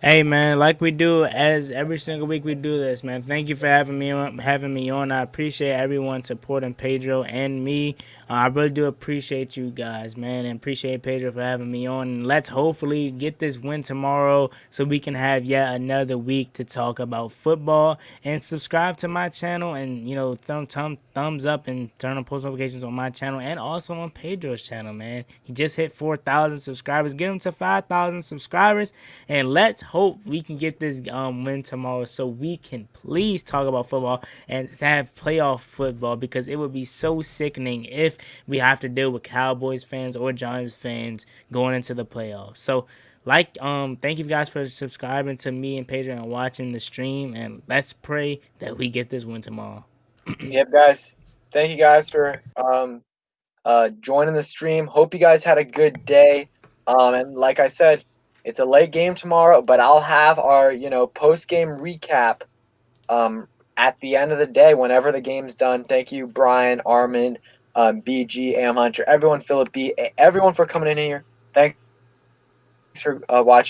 Hey man, like we do as every single week we do this, man. Thank you for having me on. I appreciate everyone supporting Pedro and me. I really do appreciate you guys, man, and appreciate Pedro for having me on. And let's hopefully get this win tomorrow so we can have yet another week to talk about football. And subscribe to my channel, and thumbs up and turn on post notifications on my channel and also on Pedro's channel, man. He just hit 4,000 subscribers. Get him to 5,000 subscribers, and let's hope we can get this win tomorrow so we can please talk about football and have playoff football, because it would be so sickening if we have to deal with Cowboys fans or Giants fans going into the playoffs. So thank you guys for subscribing to me and Pedro and watching the stream, and let's pray that we get this win tomorrow. Yep, guys. Thank you guys for joining the stream. Hope you guys had a good day. And like I said, it's a late game tomorrow, but I'll have our post game recap at the end of the day whenever the game's done. Thank you, Brian, Armin, BG, Am Hunter, everyone, Philip B, everyone for coming in here. Thanks for watching.